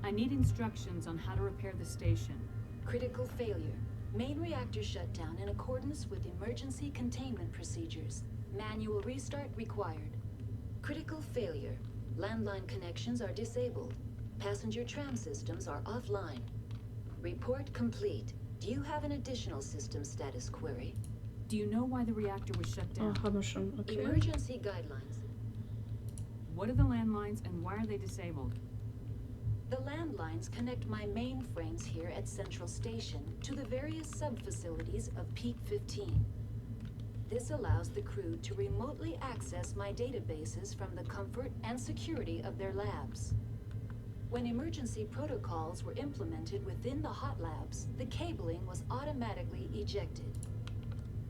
I need instructions on how to repair the station. Critical failure. Main reactor shutdown in accordance with emergency containment procedures. Manual restart required. Critical failure. Landline connections are disabled. Passenger tram systems are offline. Report complete. Do you have an additional system status query? Do you know why the reactor was shut down? Haben wir schon, okay. Emergency guidelines. What are the landlines and why are they disabled? The landlines connect my mainframes here at Central Station to the various sub-facilities of Peak 15. This allows the crew to remotely access my databases from the comfort and security of their labs. When emergency protocols were implemented within the hot labs, the cabling was automatically ejected.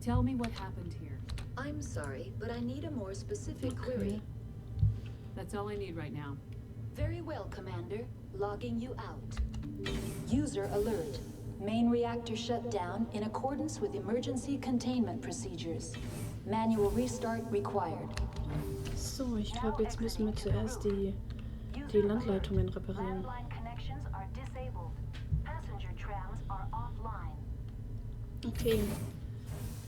Tell me what happened here. I'm sorry, but I need a more specific query. That's all I need right now. Very well, Commander. Logging you out. User alert. Main reactor shut down in accordance with emergency containment procedures. Manual restart required. So, ich glaube, jetzt müssen wir zuerst die Landleitungen reparieren. Okay,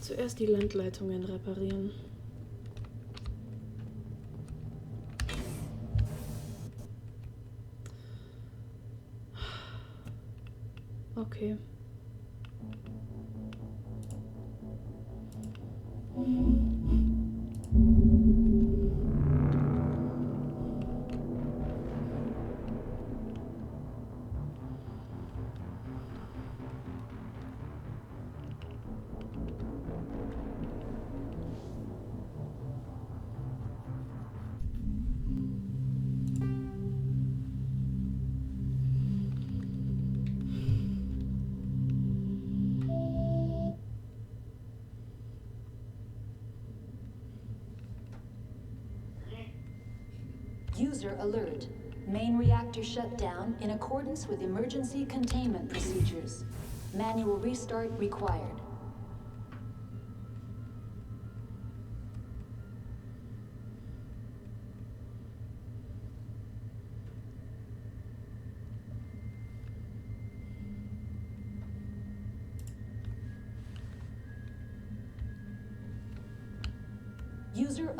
zuerst die Landleitungen reparieren. Okay. User alert. Main reactor shut down in accordance with emergency containment procedures. Manual restart required.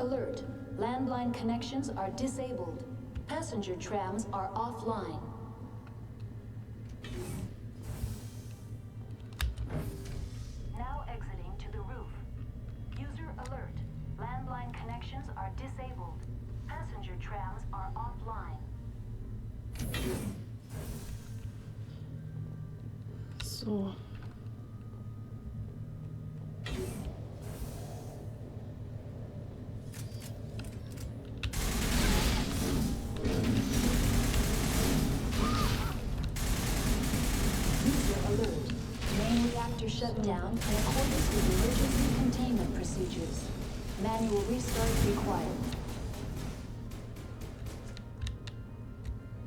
alert. Landline connections are disabled. Passenger trams are offline. Now exiting to the roof. User alert. Landline connections are disabled. Passenger trams are offline. So. Shut down in accordance with emergency containment procedures. Manual restart required.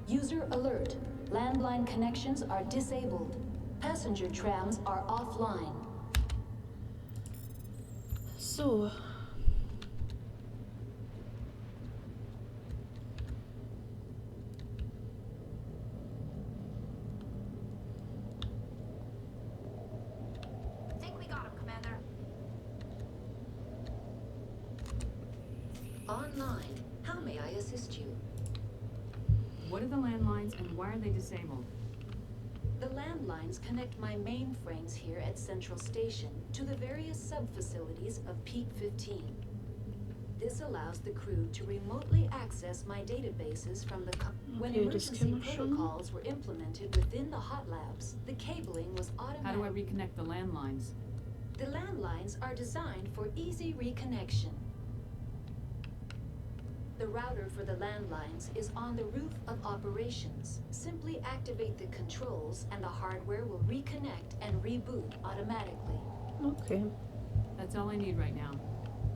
User alert. Landline connections are disabled. Passenger trams are offline. So. Online. How may I assist you? What are the landlines and why are they disabled? The landlines connect my mainframes here at Central Station to the various sub-facilities of Peak 15. This allows the crew to remotely access my databases from the when emergency protocols were implemented within the hot labs, the cabling was automatic. How do I reconnect the landlines? The landlines are designed for easy reconnection. The router for the landlines is on the roof of operations. Simply activate the controls and the hardware will reconnect and reboot automatically. Okay. That's all I need right now.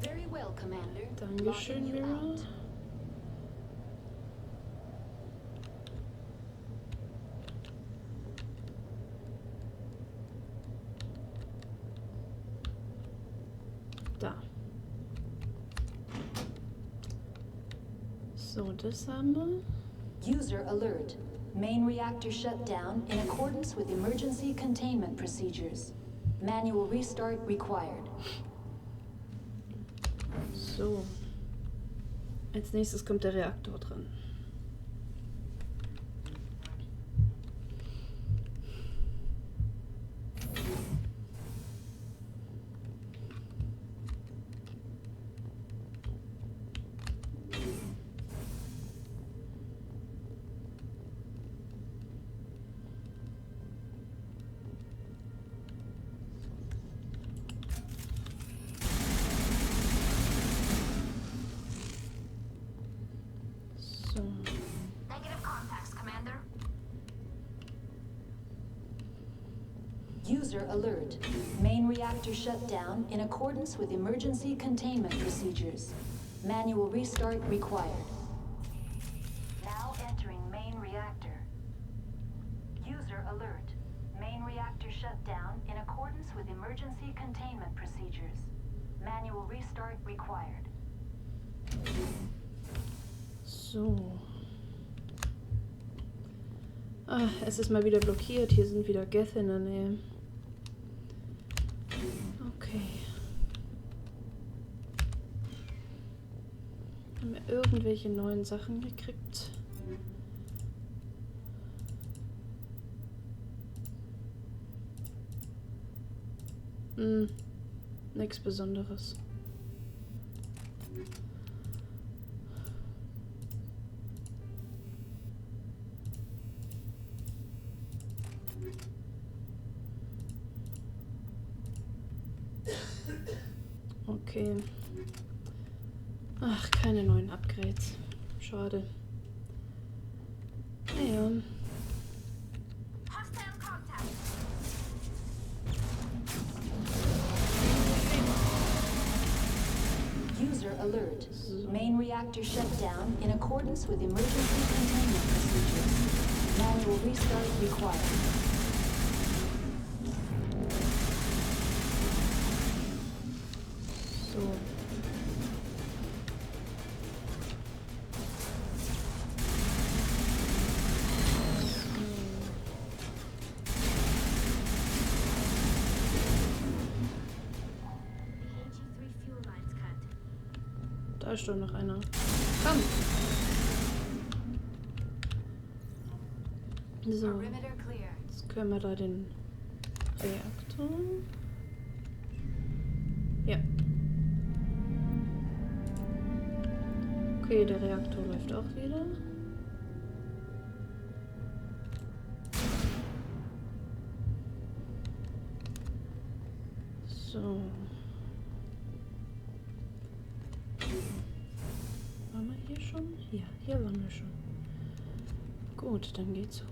Very well, Commander. Dankeschön, Mira. Da. So, das haben wir. User alert. Main reactor shut down in accordance with emergency containment procedures. Manual restart required. So. Als nächstes kommt der Reaktor dran. User alert. Main reactor shut down in accordance with emergency containment procedures. Manual restart required. Now entering main reactor. User alert. Main reactor shut down in accordance with emergency containment procedures. Manual restart required. So. Ah, es ist mal wieder blockiert. Hier sind wieder Geth in der Nähe. Okay. Haben wir irgendwelche neuen Sachen gekriegt? Nichts Besonderes. Okay. Ach, keine neuen Upgrades. Schade. Naja. User alert. Main reactor shut down in accordance with emergency containment procedures. Manual restart required. So. Da ist doch noch einer. Komm! So. Jetzt können wir da den Reaktor. Ja. Okay, der Reaktor läuft auch wieder. So. Waren wir hier schon? Ja, hier waren wir schon. Gut, dann geht's hoch.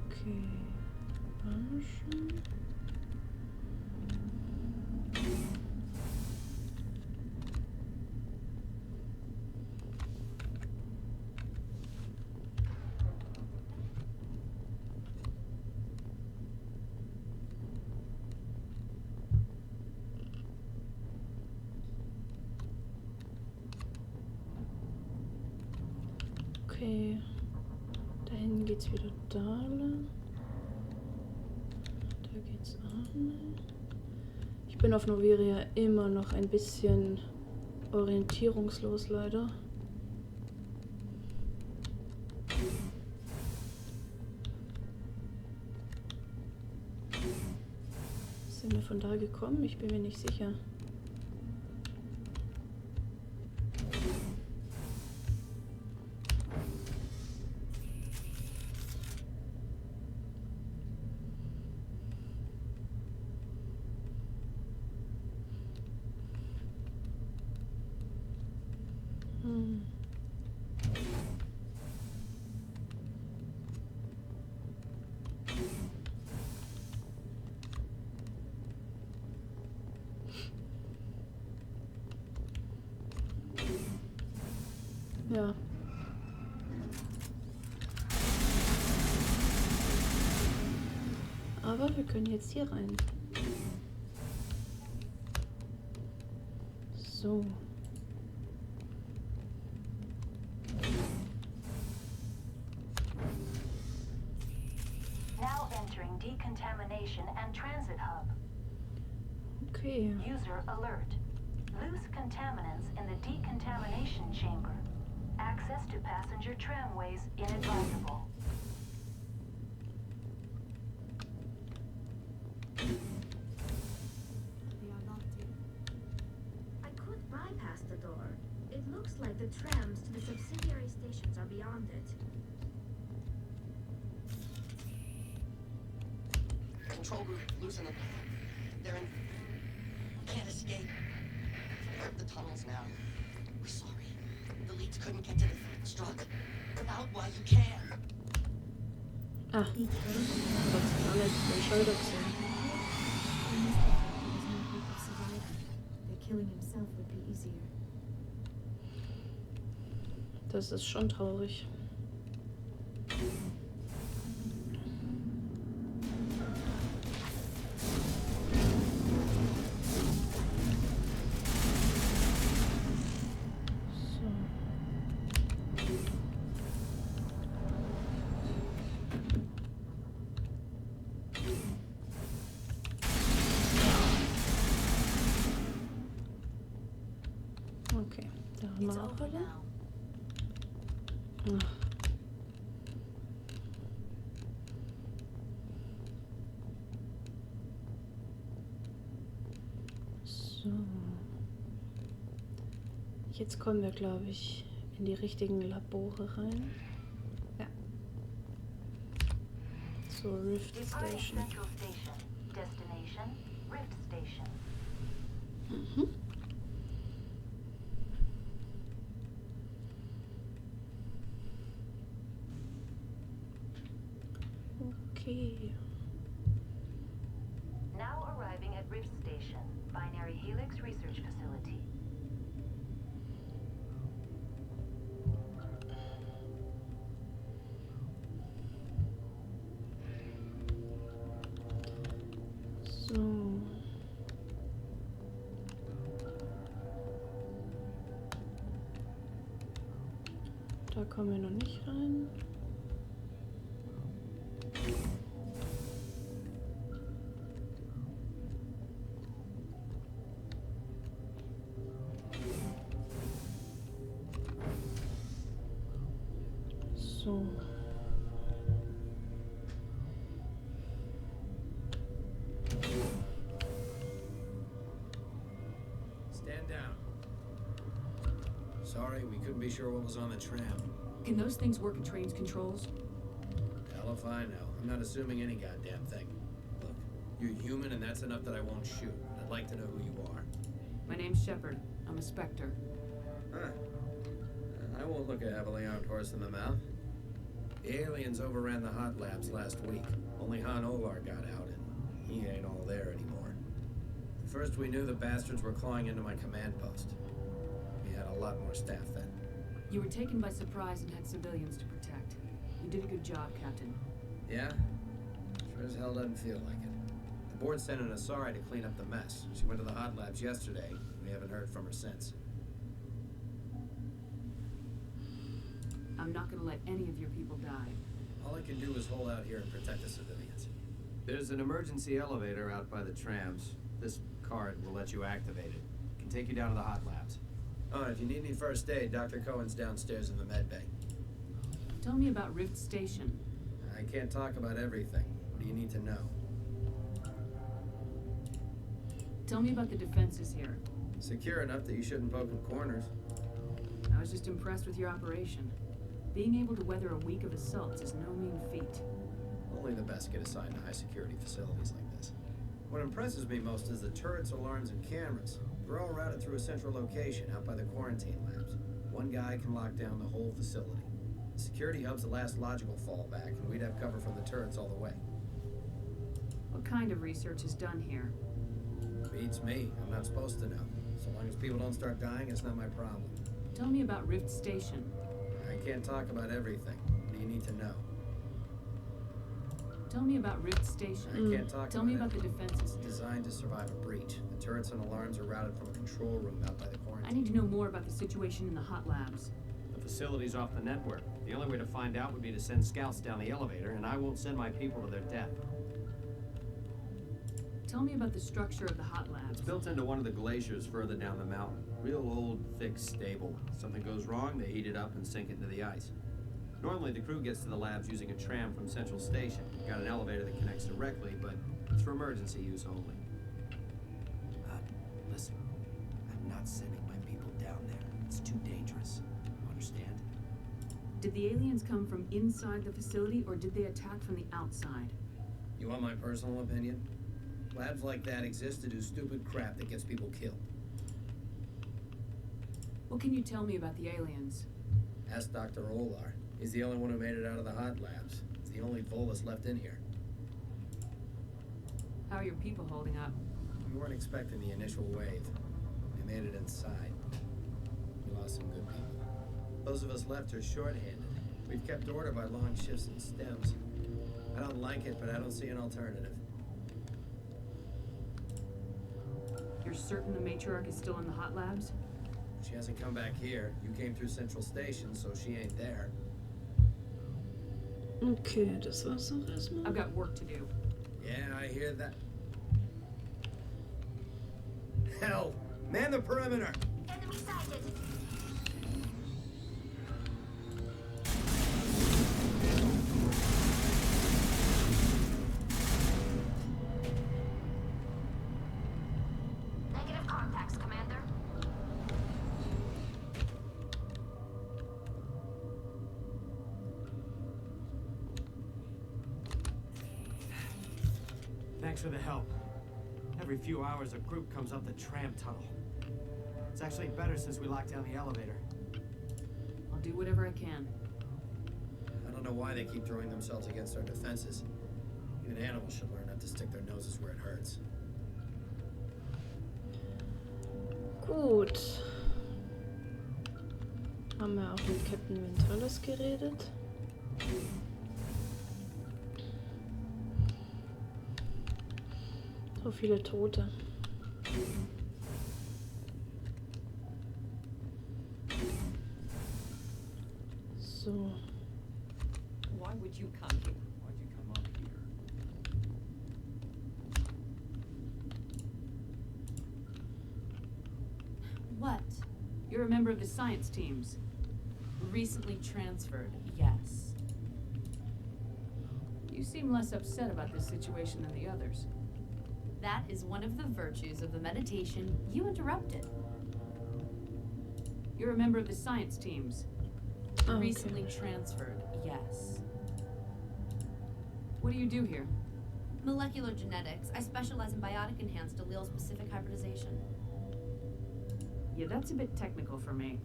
Okay. Waschen. Okay. Dahin geht's wieder da lang. Da geht's auch nicht. Ich bin auf Noveria immer noch ein bisschen orientierungslos, leider. Sind wir von da gekommen? Ich bin mir nicht sicher. Ja. Aber wir können jetzt hier rein. So. Now entering decontamination and transit hub. Okay. User alert. Loose contaminants in the decontamination chamber. Access to passenger tramways inadvisable. They are locked in. I could bypass the door. It looks like the trams to the subsidiary stations are beyond it. Control group, loosen them. They're in. Can't escape. The tunnels now. We're sorry. The leads couldn't get to the struck. Out while you can. Ah. Das ist alles ein Schalter gesehen. Killing himself would be easier. Das ist schon traurig. Okay, da haben wir auch alle. Ach. So. Jetzt kommen wir, glaube ich, in die richtigen Labore rein. Ja. So, Rift Station. Destination, Rift Station. Mhm. Okay. Now arriving at Rift Station, Binary Helix Research Facility. kommen wir noch nicht rein. So. Stand down. Sorry, we couldn't be sure what was on the tram. Can those things work at train's controls? Hell if I know. I'm not assuming any goddamn thing. Look, you're human and that's enough that I won't shoot. I'd like to know who you are. My name's Shepard. I'm a Spectre. Huh. I won't look a heavily armed horse in the mouth. The aliens overran the hot labs last week. Only Han Olar got out, and he ain't all there anymore. First we knew the bastards were clawing into my command post. We had a lot more staff then. You were taken by surprise and had civilians to protect. You did a good job, Captain. Yeah? Sure as hell doesn't feel like it. The board sent an Asari to clean up the mess. She went to the hot labs yesterday. We haven't heard from her since. I'm not gonna let any of your people die. All I can do is hold out here and protect the civilians. There's an emergency elevator out by the trams. This card will let you activate it. It can take you down to the hot labs. Oh, and if you need any first aid, Dr. Cohen's downstairs in the med bay. Tell me about Rift Station. I can't talk about everything. What do you need to know? Tell me about the defenses here. Secure enough that you shouldn't poke in corners. I was just impressed with your operation. Being able to weather a week of assaults is no mean feat. Only the best get assigned to high-security facilities like this. What impresses me most is the turrets, alarms, and cameras. They're all routed through a central location out by the quarantine labs. One guy can lock down the whole facility. The security hub's the last logical fallback, and we'd have cover from the turrets all the way. What kind of research is done here? Beats me. I'm not supposed to know. So long as people don't start dying, it's not my problem. Tell me about Rift Station. I can't talk about everything. What do you need to know? Tell me about Rift Station. I can't talk Tell about me about the everything. defenses. It's designed to survive a breach. The turrets and alarms are routed from a control room out by the quarantine. I need to know more about the situation in the hot labs. The facility's off the network. The only way to find out would be to send scouts down the elevator, and I won't send my people to their death. Tell me about the structure of the hot labs. It's built into one of the glaciers further down the mountain. Real old, thick, stable. Something goes wrong, they heat it up and sink it into the ice. Normally, the crew gets to the labs using a tram from Central Station. We've got an elevator that connects directly, but it's for emergency use only. Listen, I'm not sending my people down there. It's too dangerous. You understand? Did the aliens come from inside the facility, or did they attack from the outside? You want my personal opinion? Labs like that exist to do stupid crap that gets people killed. What can you tell me about the aliens? Ask Dr. Olar. He's the only one who made it out of the hot labs. He's the only Volus left in here. How are your people holding up? We weren't expecting the initial wave. They made it inside. We lost some good people. Those of us left are short-handed. We've kept order by long shifts and stems. I don't like it, but I don't see an alternative. You're certain the matriarch is still in the hot labs? She hasn't come back here. You came through Central Station, so she ain't there. Okay, das war's auch erstmal. I've got work to do. Yeah, I hear that. Hell! Man the perimeter! Enemy sighted. Negative contacts, Commander. Thanks for the help. Every few hours, a group comes up the tram tunnel. It's actually better since we locked down the elevator. I'll do whatever I can. I don't know why they keep throwing themselves against our defenses. Even animals should learn not to stick their noses where it hurts. Gut. Haben wir auch mit Captain Ventalis geredet? So viele Tote. So. would you come here? Why'd you come up here? What? You're a member of the science teams. Recently transferred, yes. You seem less upset about this situation than the others. That is one of the virtues of the meditation you interrupted. You're a member of the science teams. Okay. Recently transferred, yes. What do you do here? Molecular genetics. I specialize in biotic-enhanced allele-specific hybridization. Yeah, that's a bit technical for me.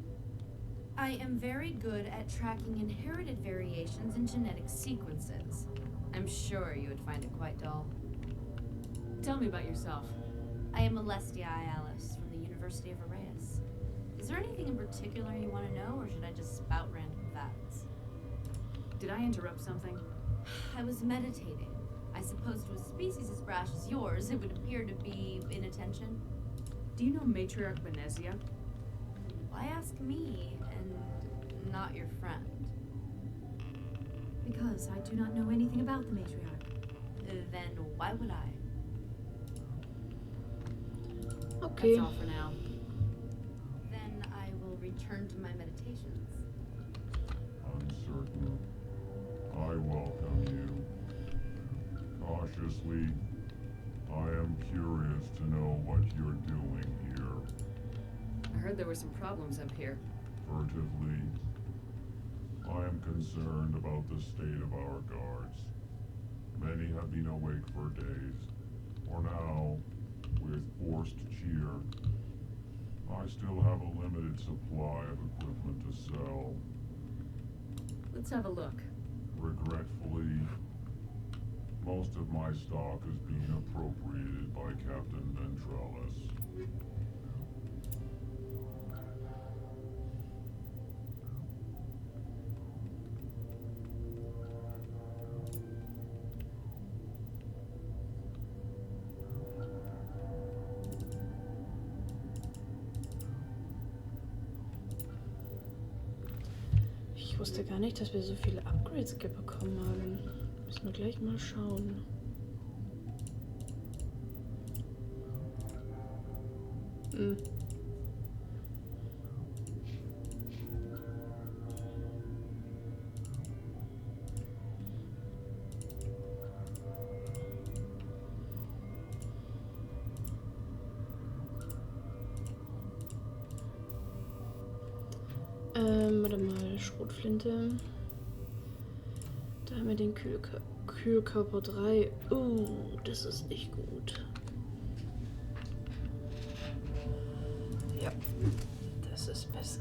I am very good at tracking inherited variations in genetic sequences. I'm sure you would find it quite dull. Tell me about yourself. I am Alestia Alice from the University of Arraeus. Is there anything in particular you want to know, or should I just spout random facts? Did I interrupt something? I was meditating. I suppose to a species as brash as yours, it would appear to be inattention. Do you know Matriarch Benezia? Why ask me, and not your friend? Because I do not know anything about the matriarch. Then why would I? Okay. That's all for now. Then I will return to my meditations. Uncertain. I welcome you. Cautiously, I am curious to know what you're doing here. I heard there were some problems up here. Furtively, I am concerned about the state of our guards. Many have been awake for days, or now, with forced cheer. I still have a limited supply of equipment to sell. Let's have a look. Regretfully, most of my stock is being appropriated by Captain Ventrellis. Ich wusste gar nicht, dass wir so viele Upgrades bekommen haben. Müssen wir gleich mal schauen. Hm. Warte mal, Schrotflinte. Da haben wir den Kühlkörper 3. Das ist nicht gut. Ja, das ist besser.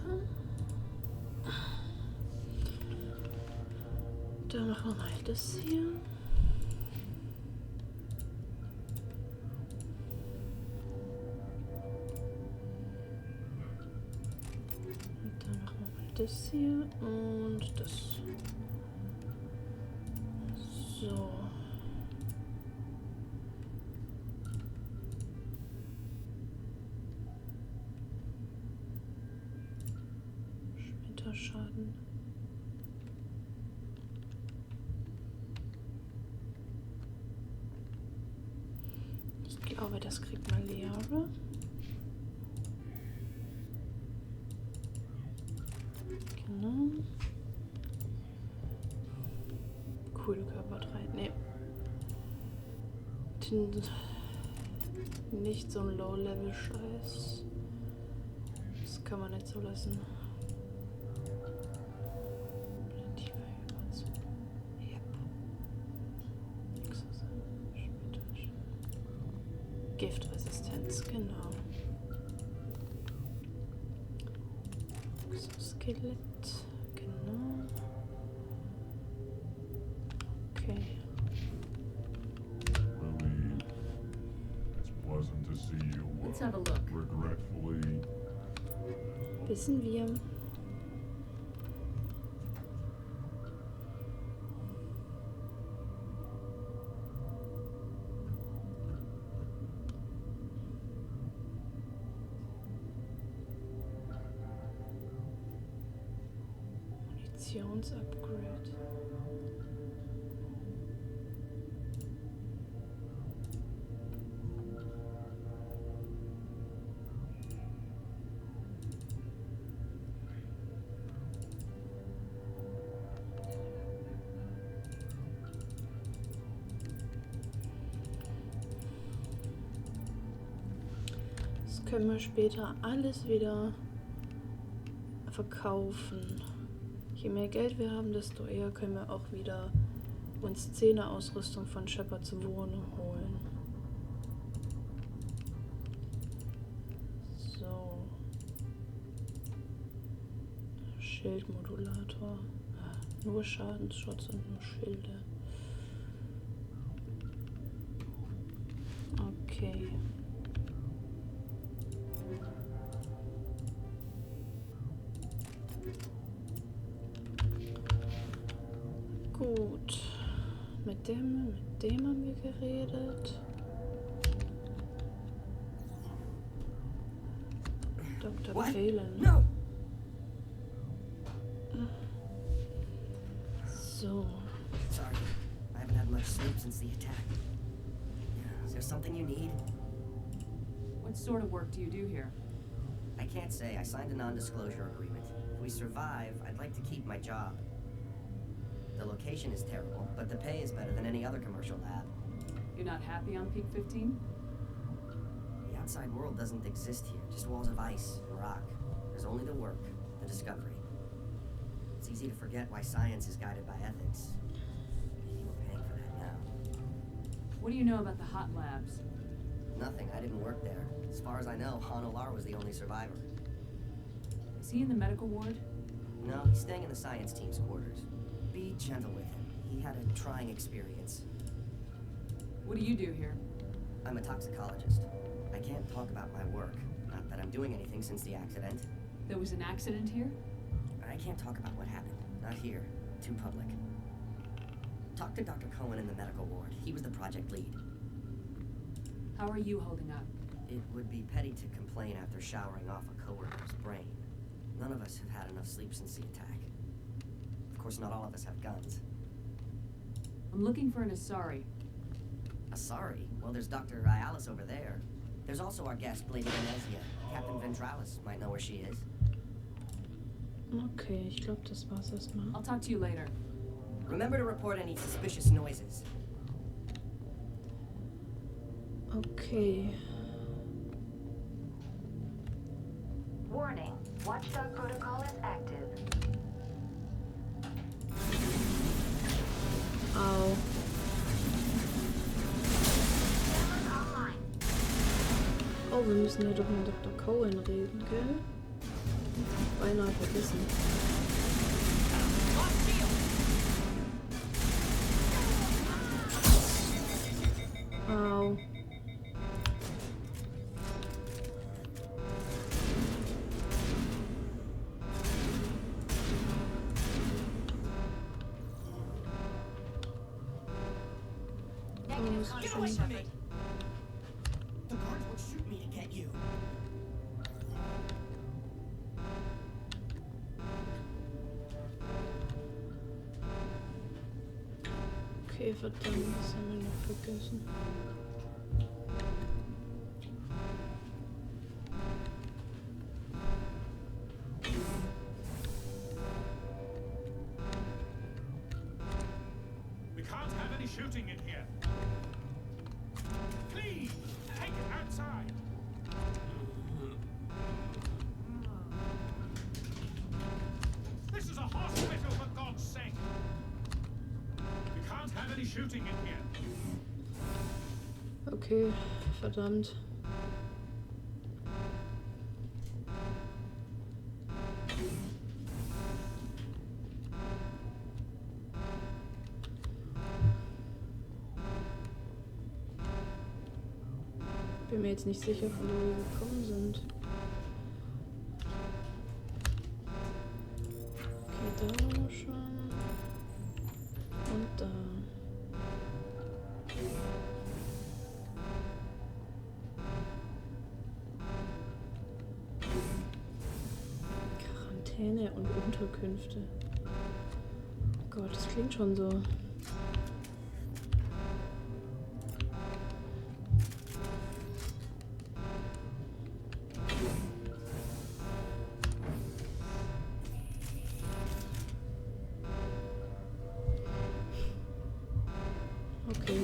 Dann machen wir mal das hier. Das hier und das. So. Splitterschaden. Ich glaube, das kriegt mal Leere. Genau. Kühlkörper 3. Nee. Nicht so ein Low-Level-Scheiß. Das kann man nicht so lassen. Giftresistenz, genau. Skelett, genau. Okay. Lily, it's pleasant to see you. Let's have a look. Regretfully. Wissen wir. Munitionsupgrade. können wir später alles wieder verkaufen. Je mehr Geld wir haben, desto eher können wir auch wieder uns Szeneausrüstung von Shepards Wohnung holen. So. Schildmodulator. Nur Schadensschutz und nur Schilde. Okay. Gut. Mit dem haben wir geredet. Dr. Phelan. No. So. Sorry, I haven't had much sleep since the attack. Is there something you need? What sort of work do you do here? I can't say. I signed a non-disclosure agreement. If we survive, I'd like to keep my job. The location is terrible, but the pay is better than any other commercial lab. You're not happy on Peak 15? The outside world doesn't exist here, just walls of ice and rock. There's only the work, the discovery. It's easy to forget why science is guided by ethics. We're paying for that now. What do you know about the hot labs? Nothing. I didn't work there. As far as I know, Han Olar was the only survivor. Is he in the medical ward? No, he's staying in the science team's quarters. Be gentle with him. He had a trying experience. What do you do here? I'm a toxicologist. I can't talk about my work. Not that I'm doing anything since the accident. There was an accident here? I can't talk about what happened. Not here. Too public. Talk to Dr. Cohen in the medical ward. He was the project lead. How are you holding up? It would be petty to complain after showering off a coworker's brain. None of us have had enough sleep since the attack. Of course, not all of us have guns. I'm looking for an Asari. Asari? Well, there's Dr. Ayalis over there. There's also our guest, Lady Venezia. Captain Ventralis might know where she is. Okay, ich glaube, das war's erstmal. I'll talk to you later. Remember to report any suspicious noises. Okay. Warning. Watchdog protocol is active. Au. Oh, wir müssen ja doch mit Dr. Cohen reden, gell? Beinahe vergessen. Au. Get away from me! The guards would shoot me to get you. Okay, verdammt, das haben wir noch vergessen. We can't have any shooting in here. Please, take it outside. This is a hospital, for God's sake. We can't have any shooting in here. Okay, verdammt. Bin mir jetzt nicht sicher, von wo wir gekommen sind. Okay, da waren wir schon. Und da. Quarantäne und Unterkünfte. Oh Gott, das klingt schon so. Okay.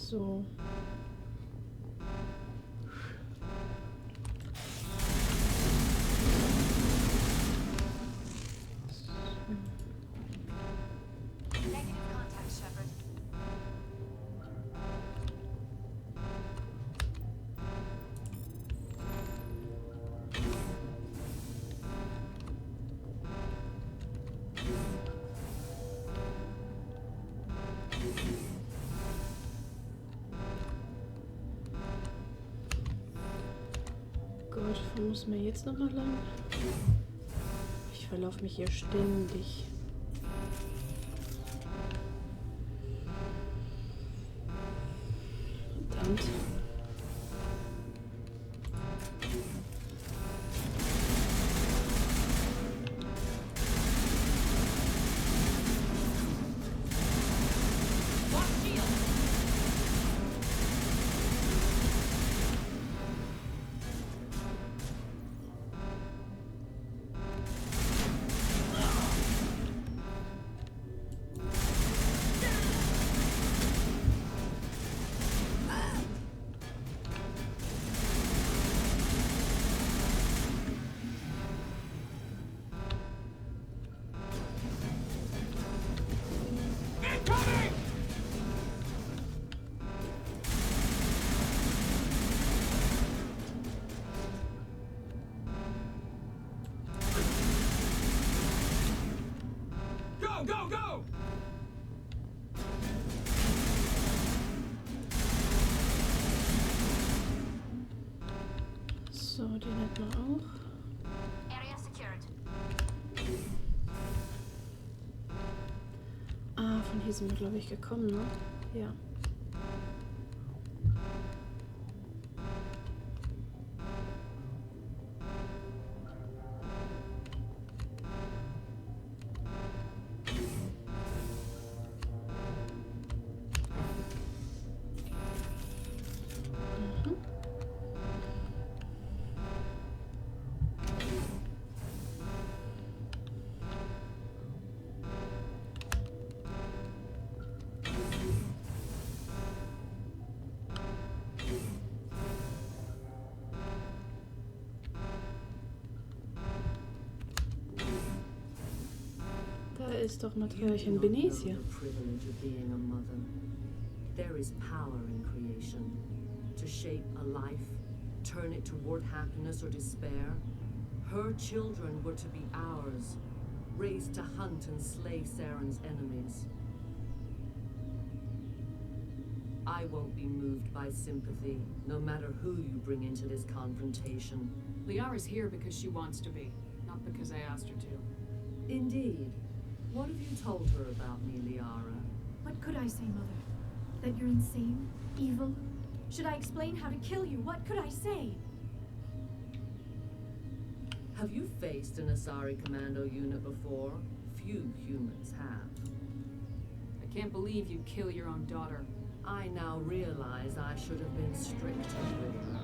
So. Negative contact, Shepard. Gott, wo muss man jetzt nochmal lang? Ich verlaufe mich hier ständig. Verdammt. Go, go, go! So, den hätten wir auch. Area secured. Ah, von hier sind wir, glaube ich, gekommen, ne? Ja. Da ist doch Materialchen Benesia. Privilege of being a mother. There is power in creation. To shape a life, turn it toward happiness or despair. Her children were to be ours, raised to hunt and slay Saren's enemies. I won't be moved by sympathy, no matter who you bring into this confrontation. Liara's here because she wants to be, not because I asked her to. Indeed. What have you told her about me, Liara? What could I say, Mother? That you're insane? Evil? Should I explain how to kill you? What could I say? Have you faced an Asari commando unit before? Few humans have. I can't believe you kill your own daughter. I now realize I should have been stricter with her.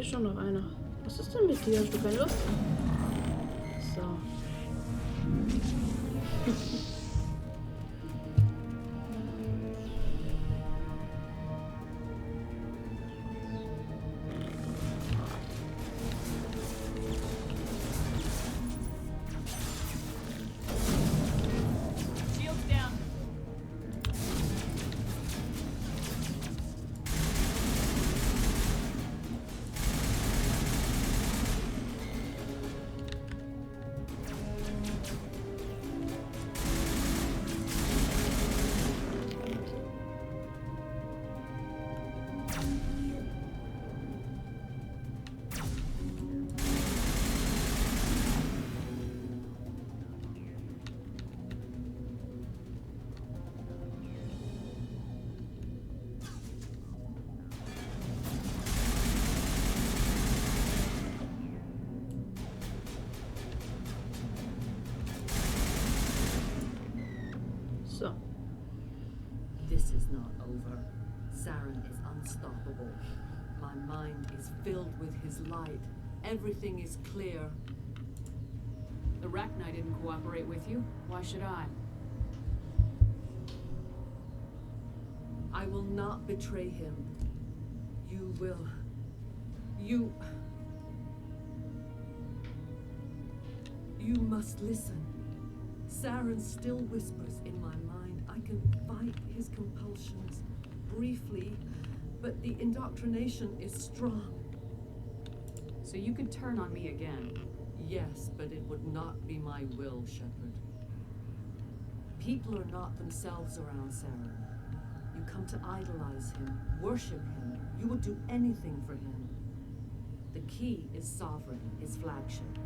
schon noch einer. Was ist denn mit dir? Hast du keine Lust? So. So. This is not over. Saren is unstoppable. My mind is filled with his light. Everything is clear. The Rachni didn't cooperate with you. Why should I? I will not betray him. You will. You must listen. Saren still whispers in my mind. I can fight his compulsions briefly, but the indoctrination is strong. So you could turn on me again? Yes, but it would not be my will, Shepard. People are not themselves around Saren. You come to idolize him, worship him. You will do anything for him. The key is Sovereign, his flagship.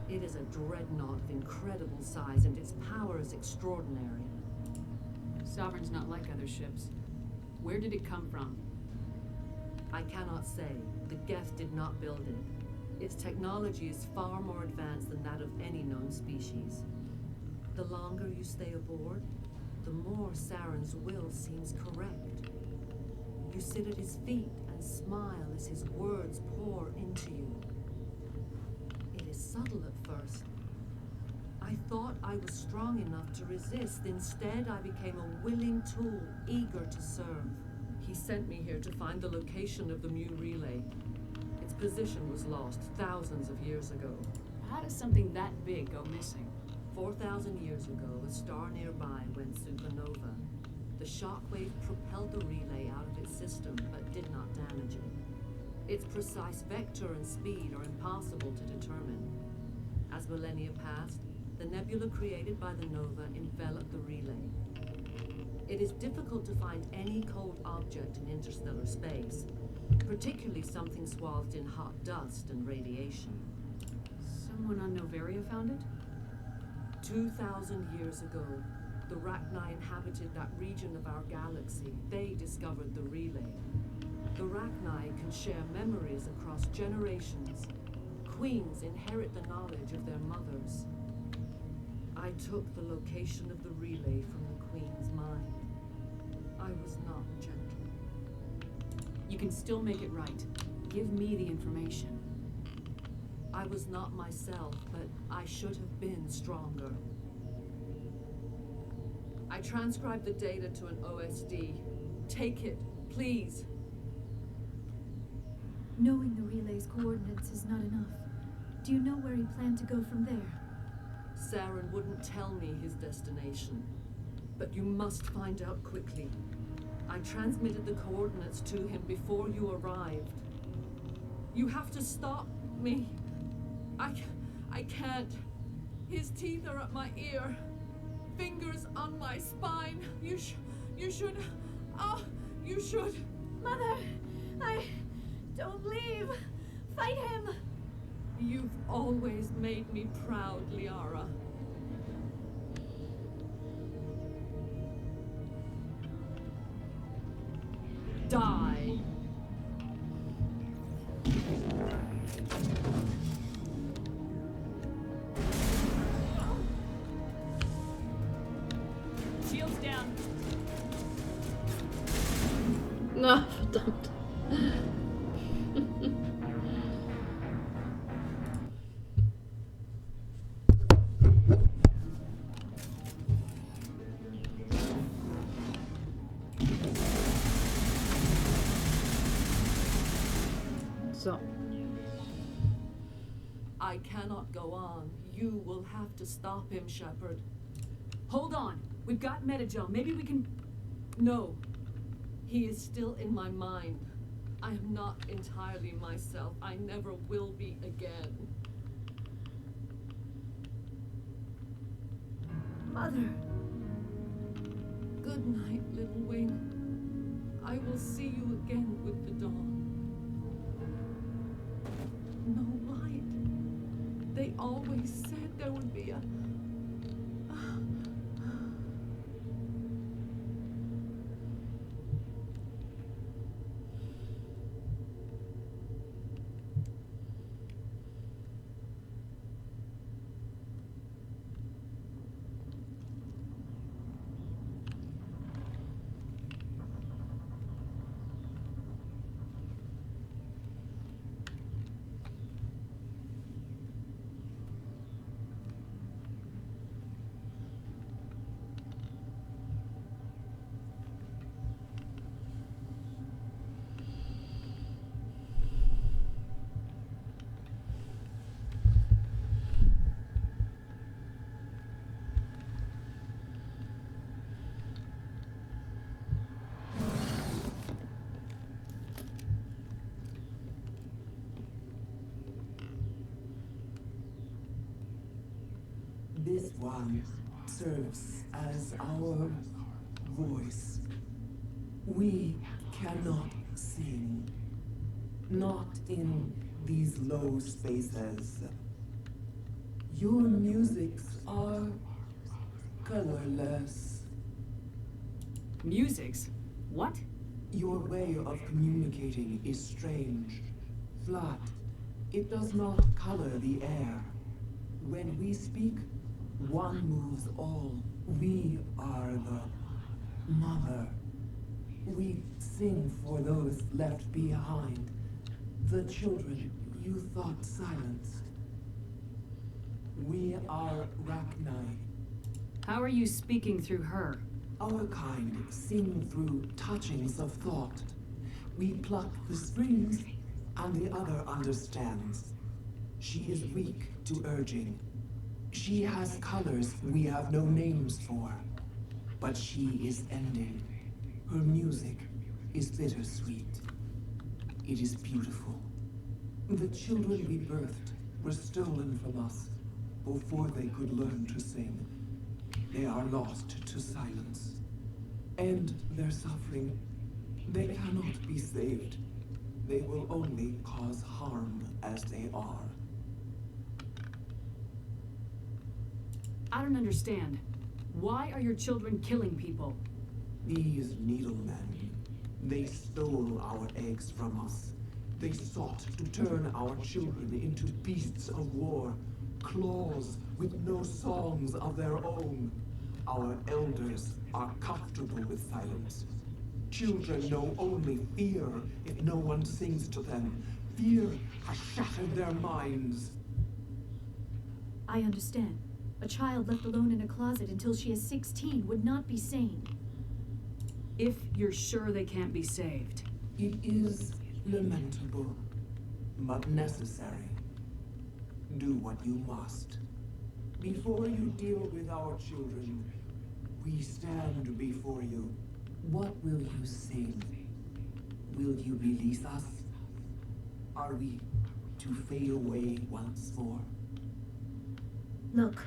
It is a dreadnought of incredible size, and its power is extraordinary. Sovereign's not like other ships. Where did it come from? I cannot say. The Geth did not build it. Its technology is far more advanced than that of any known species. The longer you stay aboard, the more Saren's will seems correct. You sit at his feet and smile as his words pour into you. It is subtle at first. I thought I was strong enough to resist. Instead, I became a willing tool, eager to serve. He sent me here to find the location of the Mu relay. Its position was lost thousands of years ago. How does something that big go missing? 4,000 years ago, a star nearby went supernova. The shockwave propelled the relay out of its system, but did not damage it. Its precise vector and speed are impossible to determine. As millennia passed, the nebula created by the nova enveloped the relay. It is difficult to find any cold object in interstellar space, particularly something swathed in hot dust and radiation. Someone on Noveria found it? 2,000 years ago, the Rachni inhabited that region of our galaxy. They discovered the relay. The Rachni can share memories across generations. Queens inherit the knowledge of their mothers. I took the location of the relay from the Queen's mind. I was not gentle. You can still make it right. Give me the information. I was not myself, but I should have been stronger. I transcribed the data to an OSD. Take it, please. Knowing the relay's coordinates is not enough. Do you know where he planned to go from there? Saren wouldn't tell me his destination, but you must find out quickly. I transmitted the coordinates to him before you arrived. You have to stop me. I can't. His teeth are at my ear. Fingers on my spine. You should. Mother, don't leave. Fight him. You've always made me proud, Liara. Die. Shields down. Na, verdammt. So. I cannot go on. You will have to stop him, Shepard. Hold on. We've got Metagel. Maybe we can... No. He is still in my mind. I am not entirely myself. I never will be again. Mother. Good night, little wing. I will see you again with the dawn. No light. They always said there would be a... This one serves as our voice. We cannot sing. Not in these low spaces. Your musics are colorless. Musics? What? Your way of communicating is strange, flat. It does not color the air. When we speak, one moves all. We are the mother. We sing for those left behind. The children you thought silenced. We are Rachni. How are you speaking through her? Our kind sing through touchings of thought. We pluck the strings, and the other understands. She is weak to urging. She has colors we have no names for. But she is ending. Her music is bittersweet. It is beautiful. The children we birthed were stolen from us before they could learn to sing. They are lost to silence. And their suffering, they cannot be saved. They will only cause harm as they are. I don't understand. Why are your children killing people? These needlemen, they stole our eggs from us. They sought to turn our children into beasts of war, claws with no songs of their own. Our elders are comfortable with silence. Children know only fear if no one sings to them. Fear has shattered their minds. I understand. A child left alone in a closet until she is 16 would not be sane. If you're sure they can't be saved. It is lamentable, but necessary. Do what you must. Before you deal with our children, we stand before you. What will you sing? Will you release us? Are we to fade away once more? Look,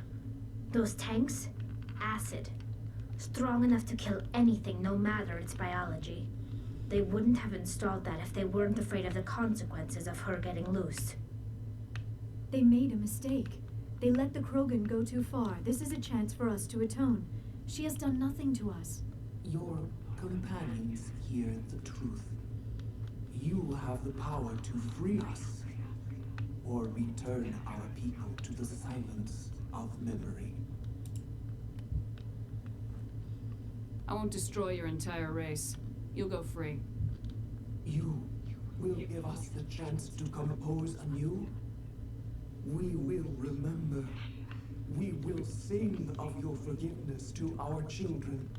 those tanks? Acid. Strong enough to kill anything, no matter its biology. They wouldn't have installed that if they weren't afraid of the consequences of her getting loose. They made a mistake. They let the Krogan go too far. This is a chance for us to atone. She has done nothing to us. Your companions hear the truth. You have the power to free us, or return our people to the silence of memory. I won't destroy your entire race. You'll go free. You will give us the chance to compose anew? We will remember. We will sing of your forgiveness to our children.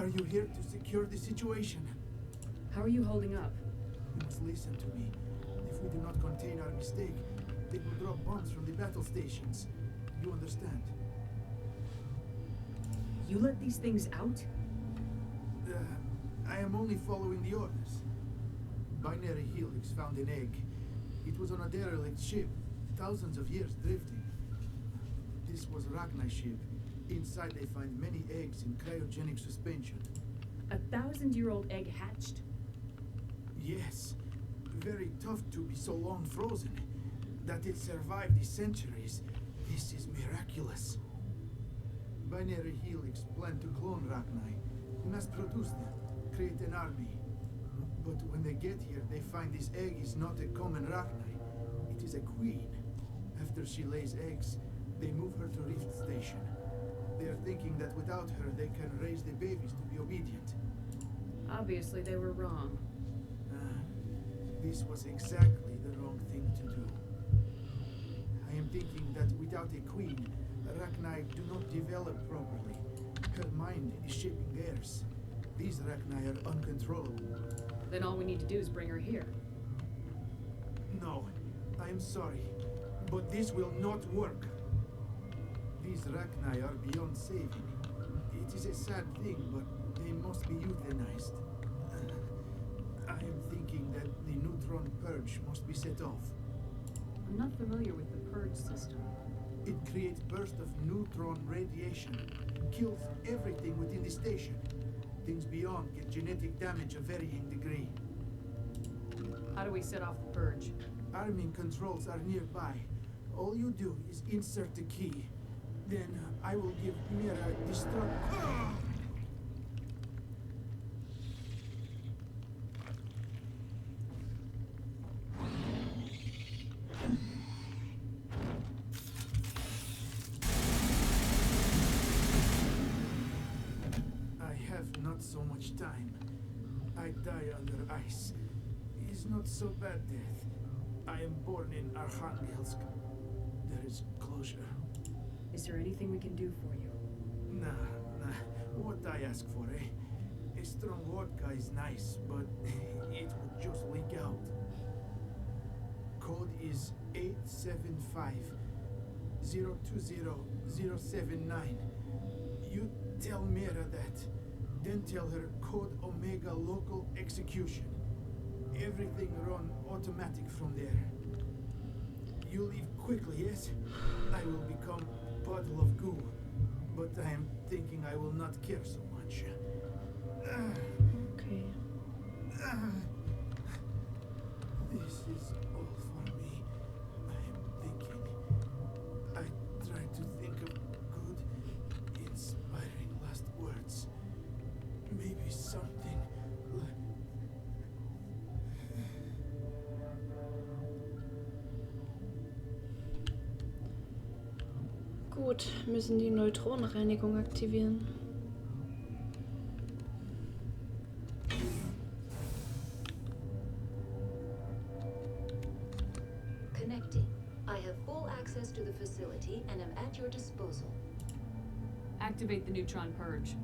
Are you here to secure the situation? How are you holding up? You must listen to me. If we do not contain our mistake, they will drop bombs from the battle stations. You understand? You let these things out? I am only following the orders. Binary Helix found an egg. It was on a derelict ship, thousands of years drifting. This was Ragna's ship. Inside they find many eggs in cryogenic suspension. 1,000-year-old egg hatched? Yes. Very tough to be so long frozen. That it survived the centuries. This is miraculous. Binary Helix planned to clone Ragnar, mass produce them, create an army. But when they get here, they find this egg is not a common Ragnar. It is a queen. After she lays eggs, they move her to Rift Station. They are thinking that without her, they can raise the babies to be obedient. Obviously, they were wrong. This was exactly the wrong thing to do. I am thinking that without a queen, Ragnar do not develop properly. Her mind is shaping theirs. These Ragnar are uncontrolled. Then all we need to do is bring her here. No, I am sorry, but this will not work. These Ragnar are beyond saving. It is a sad thing, but they must be euthanized. I am thinking that the neutron purge must be set off. I'm not familiar with the purge system. It creates bursts of neutron radiation, kills everything within the station. Things beyond get genetic damage of varying degree. How do we set off the purge? Arming controls are nearby. All you do is insert the key. Then I will give Mira destruct. Not so much time. I die under ice. It's not so bad death. I am born in Arkhangelsk. There is closure. Is there anything we can do for you? Nah. What I ask for, eh? A strong vodka is nice, but it would just leak out. Code is 875-020-079. You tell Mira that. Then tell her Code Omega local execution. Everything run automatic from there. You leave quickly, yes? I will become puddle of goo, but I am thinking I will not care so much. Okay. This is all for me. I am thinking. I try to think of good, inspiring last words. Maybe something like... Gut, müssen die Neutronenreinigung aktivieren. Connecting. I have full access to the facility and am at your disposal. Activate the neutron purge.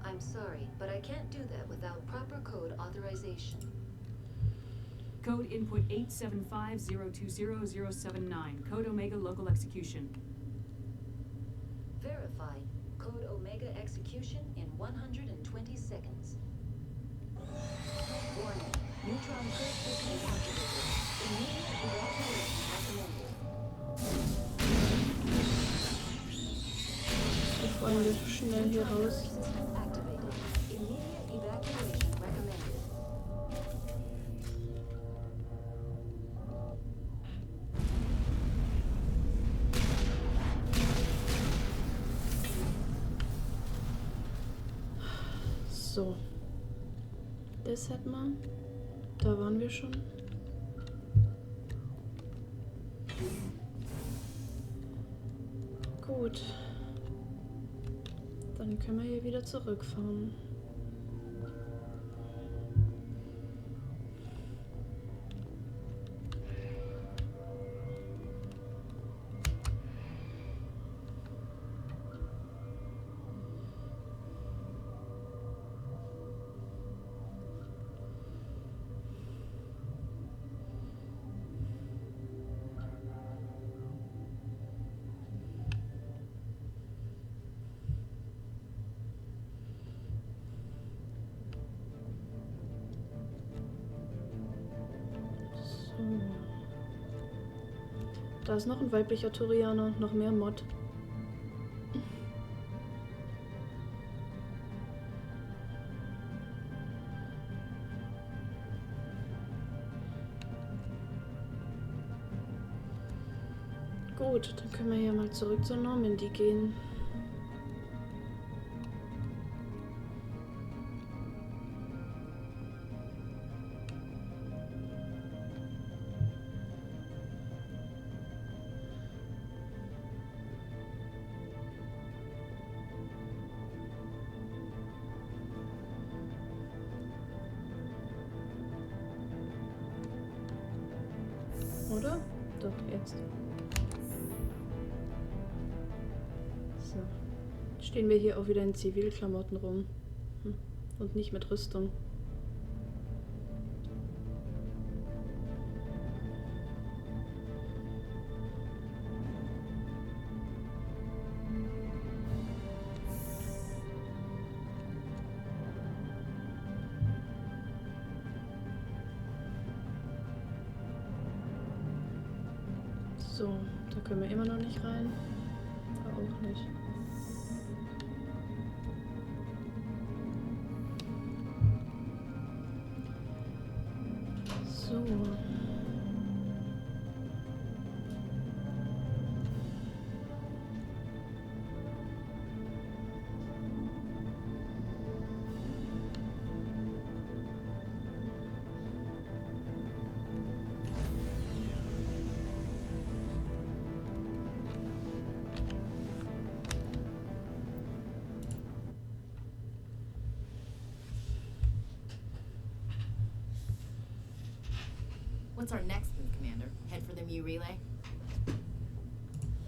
I'm sorry, but I can't do that without proper code authorization. Code input 875-020-079. Code Omega local execution. Verified. Code Omega execution in 120 seconds. Warning. Neutron purge system activated. Immediate evacuation recommended. Die Freunde schnell hier raus. Activated. Immediate evacuation recommended. So. Das hat man. Da waren wir schon. Gut. Dann können wir hier wieder zurückfahren. Da ist noch ein weiblicher Turianer, noch mehr Mod. Gut, dann können wir hier mal zurück zur Normandy gehen. Oder? Doch, jetzt. So. Stehen wir hier auch wieder in Zivilklamotten rum. Und nicht mit Rüstung. So, da können wir immer noch nicht rein. Da auch nicht. So. What's our next move, Commander? Head for the Mu relay?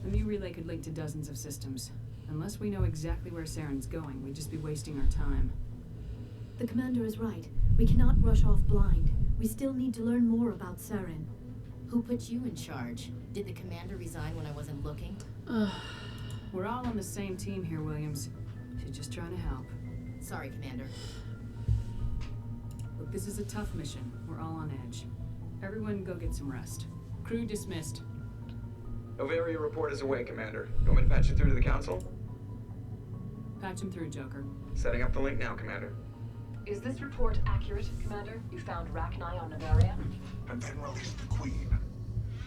The Mu relay could link to dozens of systems. Unless we know exactly where Saren's going, we'd just be wasting our time. The commander is right. We cannot rush off blind. We still need to learn more about Saren. Who put you in charge? Did the commander resign when I wasn't looking? We're all on the same team here, Williams. She's just trying to help. Sorry, Commander. Look, this is a tough mission. We're all on edge. Everyone go get some rest. Crew dismissed. Noveria report is away, Commander. You want me to patch you through to the Council? Patch him through, Joker. Setting up the link now, Commander. Is this report accurate, Commander? You found Rachni on Noveria? And then released the Queen.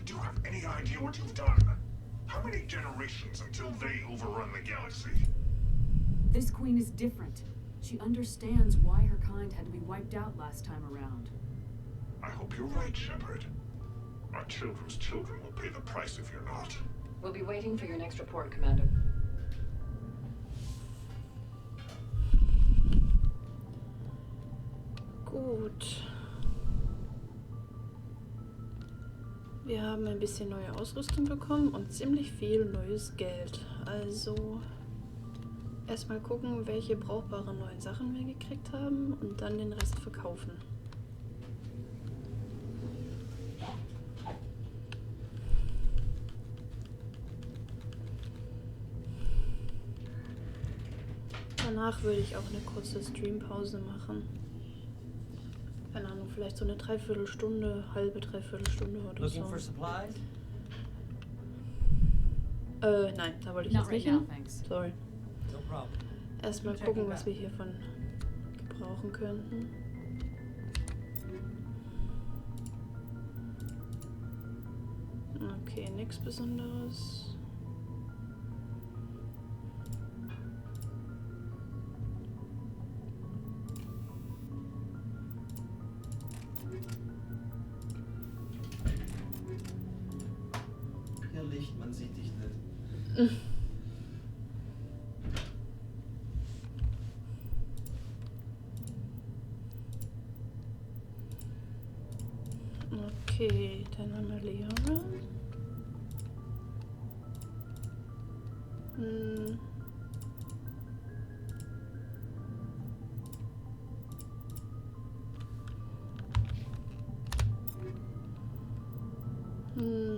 Do you have any idea what you've done? How many generations until they overrun the galaxy? This queen is different. She understands why her kind had to be wiped out last time around. I hope you're right, Shepard. Our children's children will pay the price if you're not. We'll be waiting for your next report, Commander. Gut. Wir haben ein bisschen neue Ausrüstung bekommen und ziemlich viel neues Geld. Also erstmal gucken, welche brauchbaren neuen Sachen wir gekriegt haben und dann den Rest verkaufen. Danach würde ich auch eine kurze Streampause machen. Keine Ahnung, vielleicht so eine Dreiviertelstunde, Dreiviertelstunde oder so. Looking for supplies? Nein, da wollte ich jetzt nicht hin. Sorry. No problem. Erstmal gucken, was wir hiervon gebrauchen könnten. Okay, nichts Besonderes. Hier Licht, man sieht dich nicht. Okay, dann haben wir Leona.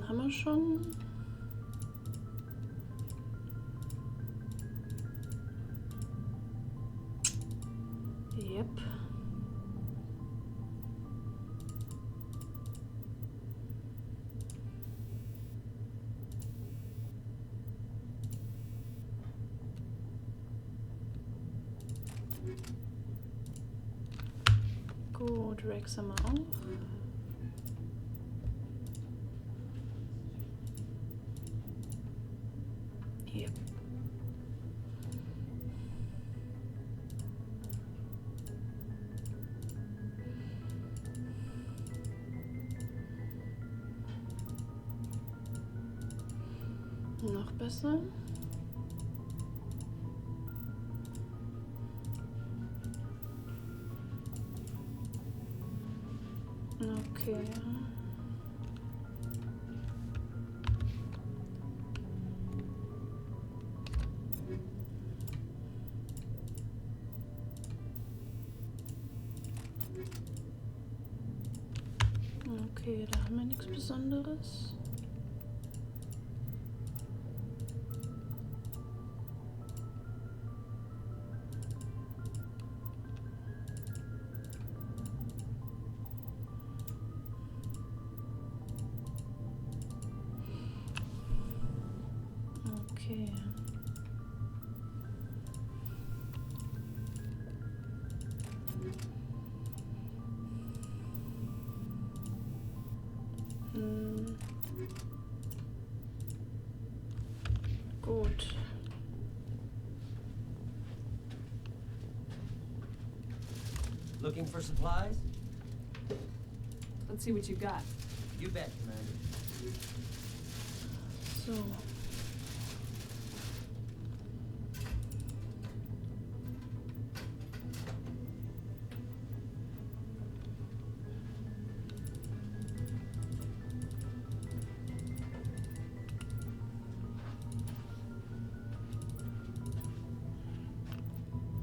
Haben wir schon? Yep. Gut, Rex haben wir auch. Hier. Noch besser. Okay. Okay, da haben wir nichts Besonderes. Okay. Gut. Looking for supplies? Let's see what you got. You bet, Commander. So.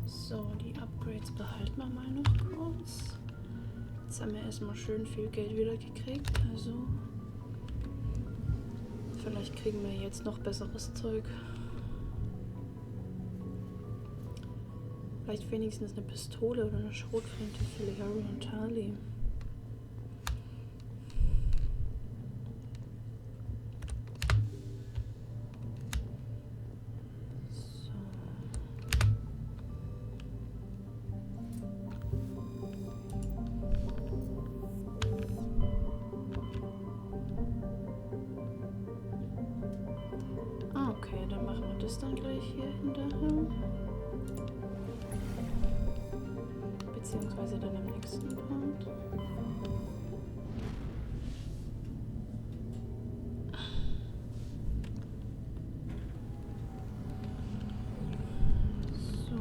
So, die Upgrades behalten wir mal noch kurz. Jetzt haben wir erstmal schön viel Geld wieder gekriegt, also vielleicht kriegen wir jetzt noch besseres Zeug. Vielleicht wenigstens eine Pistole oder eine Schrotflinte für Harry und Charlie. Okay, dann machen wir das dann gleich hier hinterher. Beziehungsweise dann im nächsten Part. So.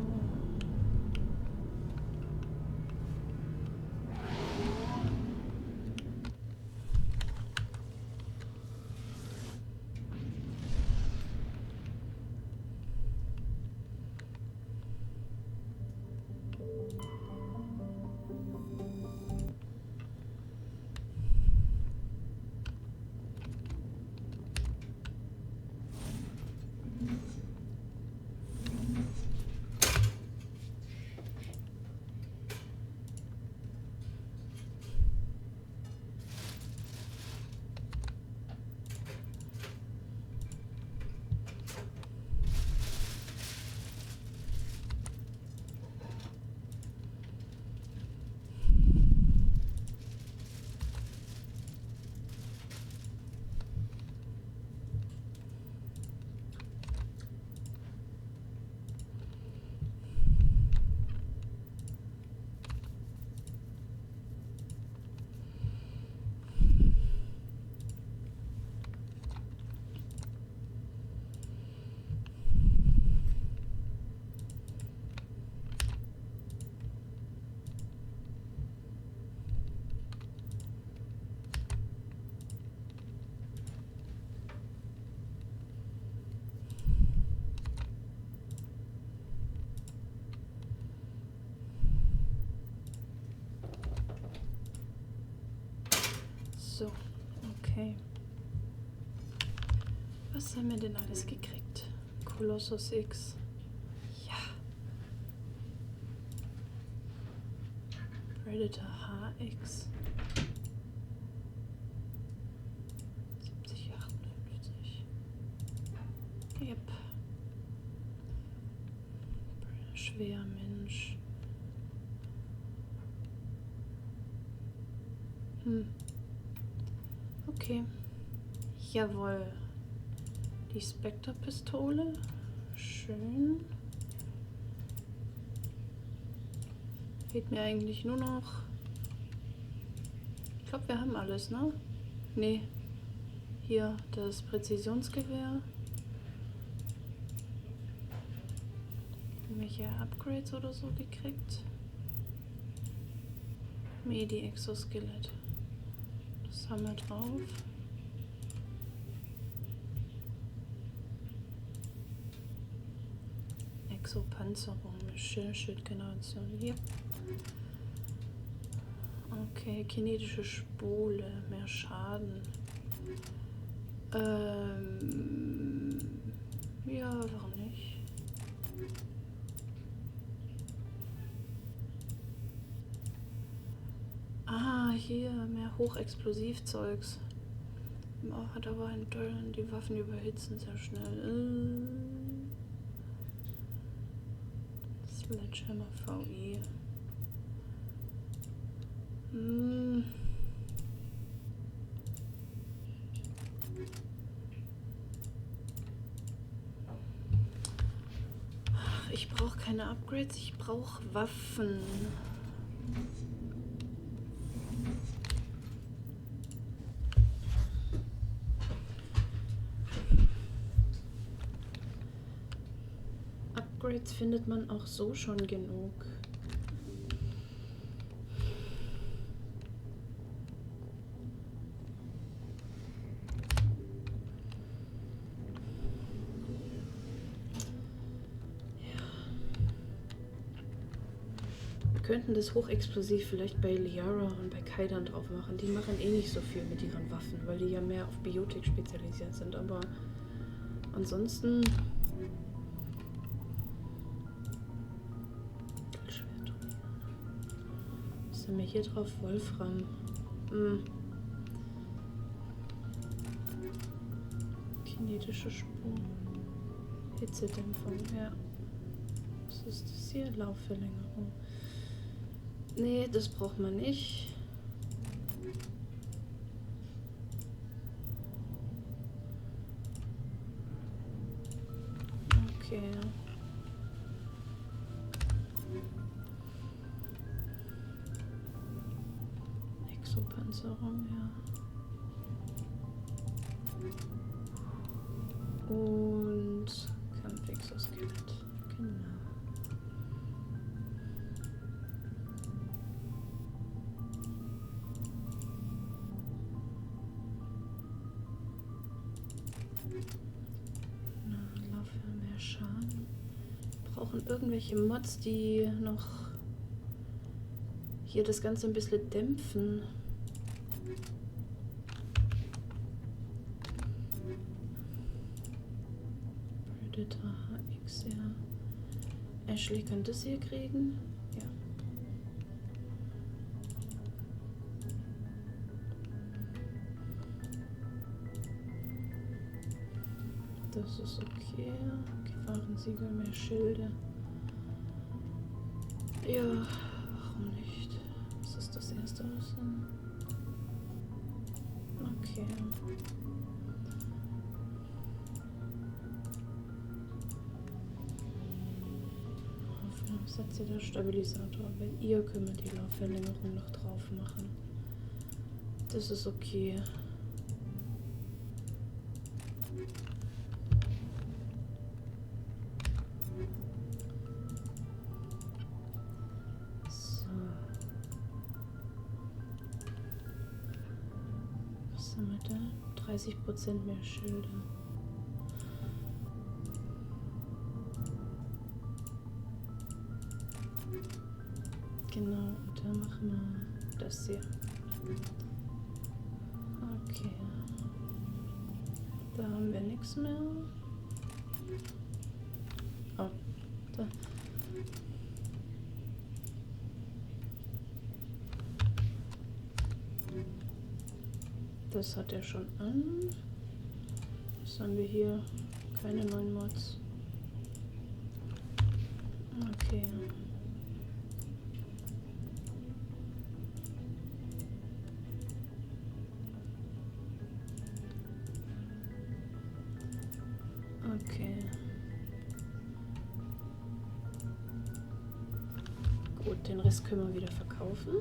So, okay. Was haben wir denn alles gekriegt? Colossus X. Ja. Predator HX. 7058. Yep. Schwermensch. Okay. Jawohl. Die Spectre-Pistole. Schön. Fehlt mir eigentlich nur noch... Ich glaube, wir haben alles, ne? Nee. Hier, das Präzisionsgewehr. Irgendwelche Upgrades oder so gekriegt. Medi-Exoskelett. Das haben wir drauf. Exopanzerung, Schildgeneration. Hier. Okay, kinetische Spule, mehr Schaden. Ja, warum nicht? Ah, hier, mehr Hochexplosivzeugs. Oh, hat aber einen tollen, die Waffen überhitzen sehr schnell. Sledgehammer VI. Ich brauche keine Upgrades, ich brauche Waffen. Upgrades findet man auch so schon genug. Wir könnten das Hochexplosiv vielleicht bei Liara und bei Kaidan drauf machen. Die machen eh nicht so viel mit ihren Waffen, weil die ja mehr auf Biotik spezialisiert sind. Aber ansonsten... Was haben wir hier drauf? Wolfram. Kinetische Spur. Hitzedämpfung, ja. Was ist das hier? Laufverlängerung. Nee, das braucht man nicht. Okay. Exopanzerung, ja. Und Kampfexoskelett. Genau. Mehr Schaden. Brauchen irgendwelche Mods, die noch hier das Ganze ein bisschen dämpfen. Predator HX, ja. Ashley kann das hier kriegen. Ja. Das ist okay. Gefahrensiegel, mehr Schilde. Ja, warum nicht? Was ist das erste aus? Okay. Aufnahmesatz der Stabilisator. Weil ihr können wir die Laufverlängerung noch drauf machen. Das ist okay. So. Was haben wir da? 30% mehr Schilde. Genau, und dann machen wir das hier. Okay. Da haben wir nichts mehr. Oh, da. Das hat er schon an. Was haben wir hier? Keine neuen Mods. Okay. Okay. Gut, den Rest können wir wieder verkaufen.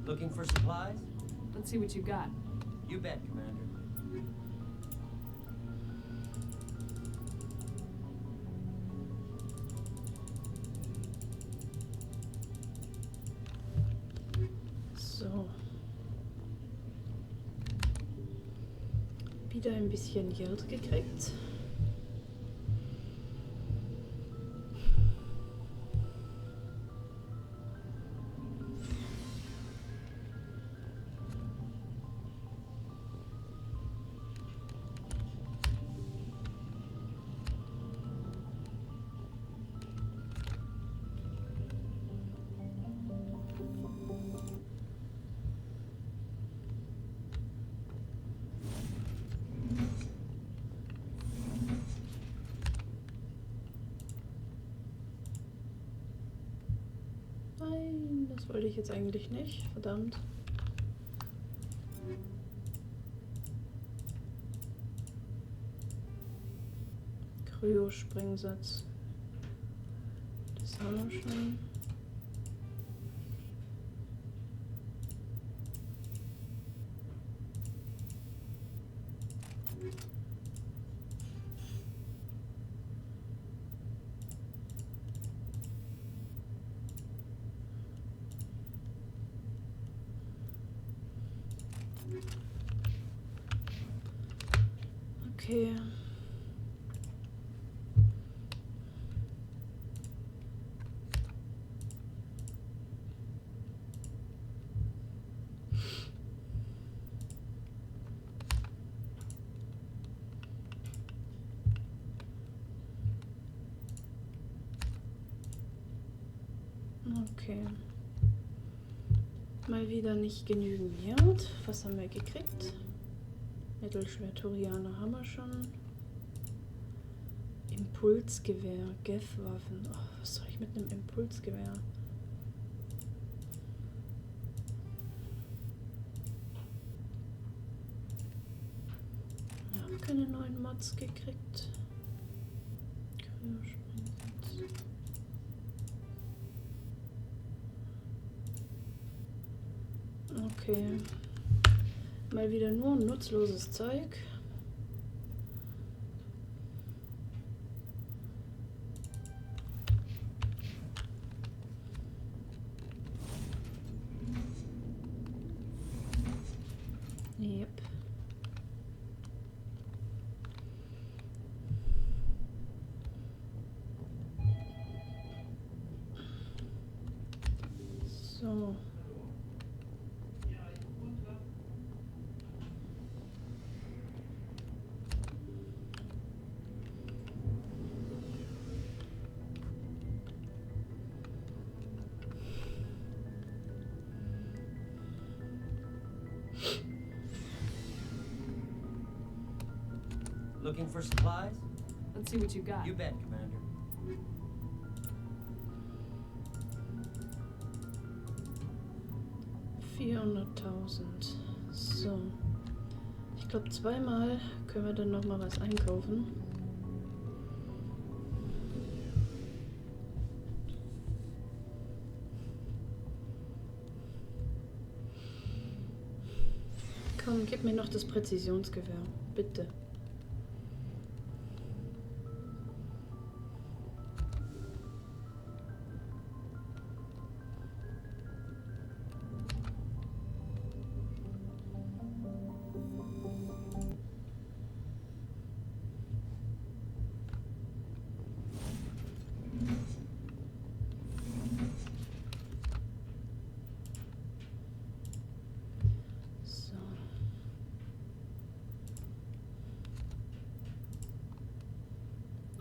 Looking for supplies? Let's see what you got. You bet, Commander. So. Wieder ein bisschen Geld gekriegt. Nein, das wollte ich jetzt eigentlich nicht. Verdammt. Kryo-Springsatz. Das haben wir schon. Okay. Okay. Mal wieder nicht genügend Geld. Was haben wir gekriegt? Mittelschwert-Turianer haben wir schon. Impulsgewehr, Gef-Waffen. Oh, was soll ich mit einem Impulsgewehr? Ich habe keine neuen Mods gekriegt. Okay. Mal wieder nur nutzloses Zeug. Yep. So. Looking for supplies? Let's see what you got. You bet, Commander. 400.000. So. Ich glaube, zweimal können wir dann noch mal was einkaufen. Komm, gib mir noch das Präzisionsgewehr. Bitte.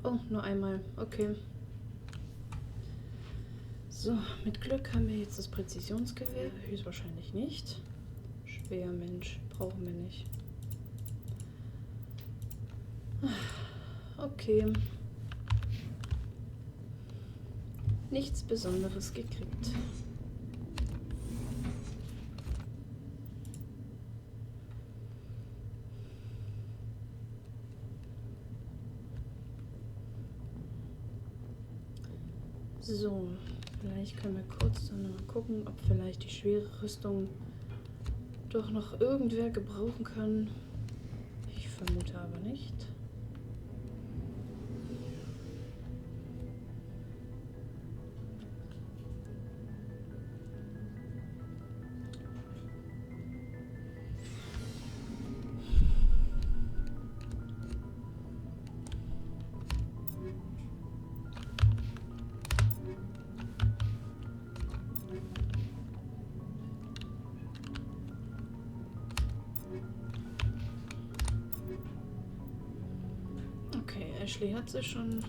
Oh, nur einmal. Okay. So, mit Glück haben wir jetzt das Präzisionsgewehr. Höchstwahrscheinlich nicht. Schwer, Mensch. Brauchen wir nicht. Okay. Nichts Besonderes gekriegt. So, vielleicht können wir kurz dann mal gucken, ob vielleicht die schwere Rüstung doch noch irgendwer gebrauchen kann. Ich vermute aber nicht. Okay, Ashley hat sie schon.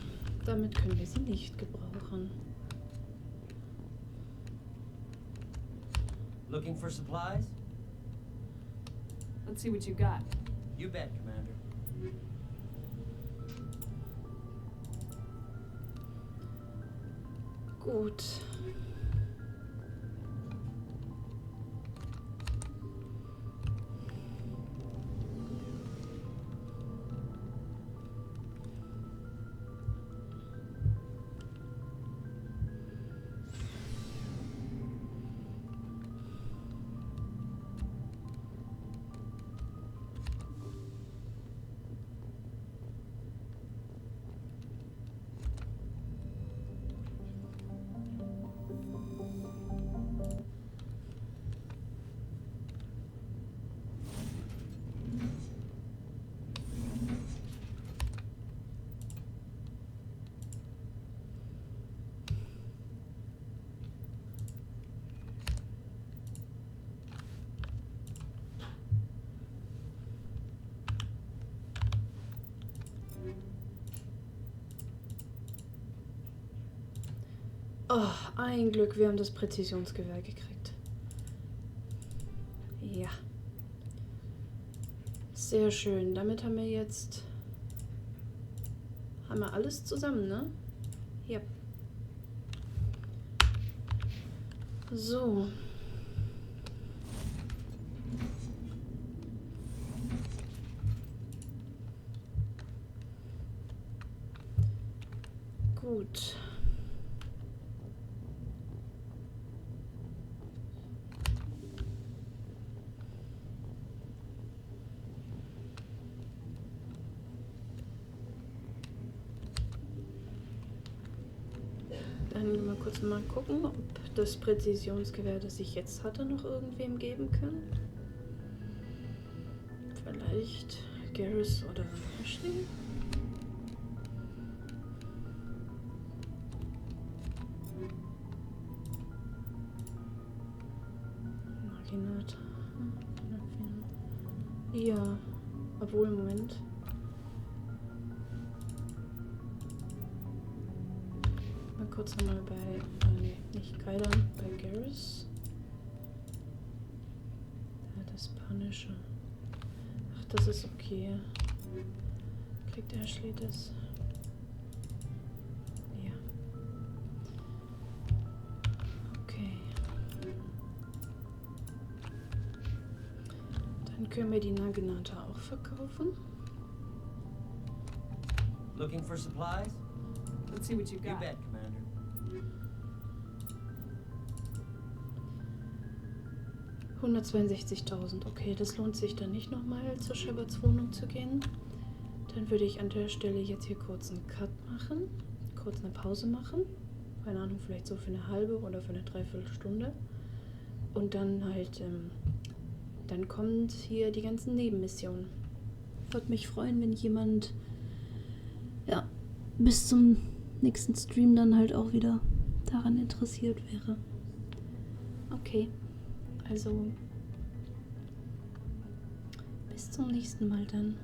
Damit können wir sie nicht gebrauchen. Looking for supplies? Let's see what you got. You bet, Commander. Gut. Oh, ein Glück, wir haben das Präzisionsgewehr gekriegt. Ja. Sehr schön. Damit haben wir jetzt... Haben wir alles zusammen, ne? Ja. So. Gut. Dann mal kurz mal gucken, ob das Präzisionsgewehr, das ich jetzt hatte, noch irgendwem geben kann. Vielleicht Garrus oder Ashley? Marginat. Ja, obwohl, Moment. Mal kurz nochmal bei, nee, nicht Kaidan, bei Garrus. Ja, das Punisher. Ach, das ist okay. Kriegt Ashley das? Ja. Okay. Dann können wir die Naginata auch verkaufen. Looking for supplies? Let's see what you You got. bet, Commander. 162.000. Okay, das lohnt sich dann nicht nochmal zur Shepards Wohnung zu gehen. Dann würde ich an der Stelle jetzt hier kurz einen Cut machen. Kurz eine Pause machen. Keine Ahnung, vielleicht so für eine halbe oder für eine Dreiviertelstunde. Und dann halt, dann kommt hier die ganzen Nebenmissionen. Würde mich freuen, wenn jemand, ja, bis zum nächsten Stream dann halt auch wieder daran interessiert wäre. Okay. Also, bis zum nächsten Mal dann.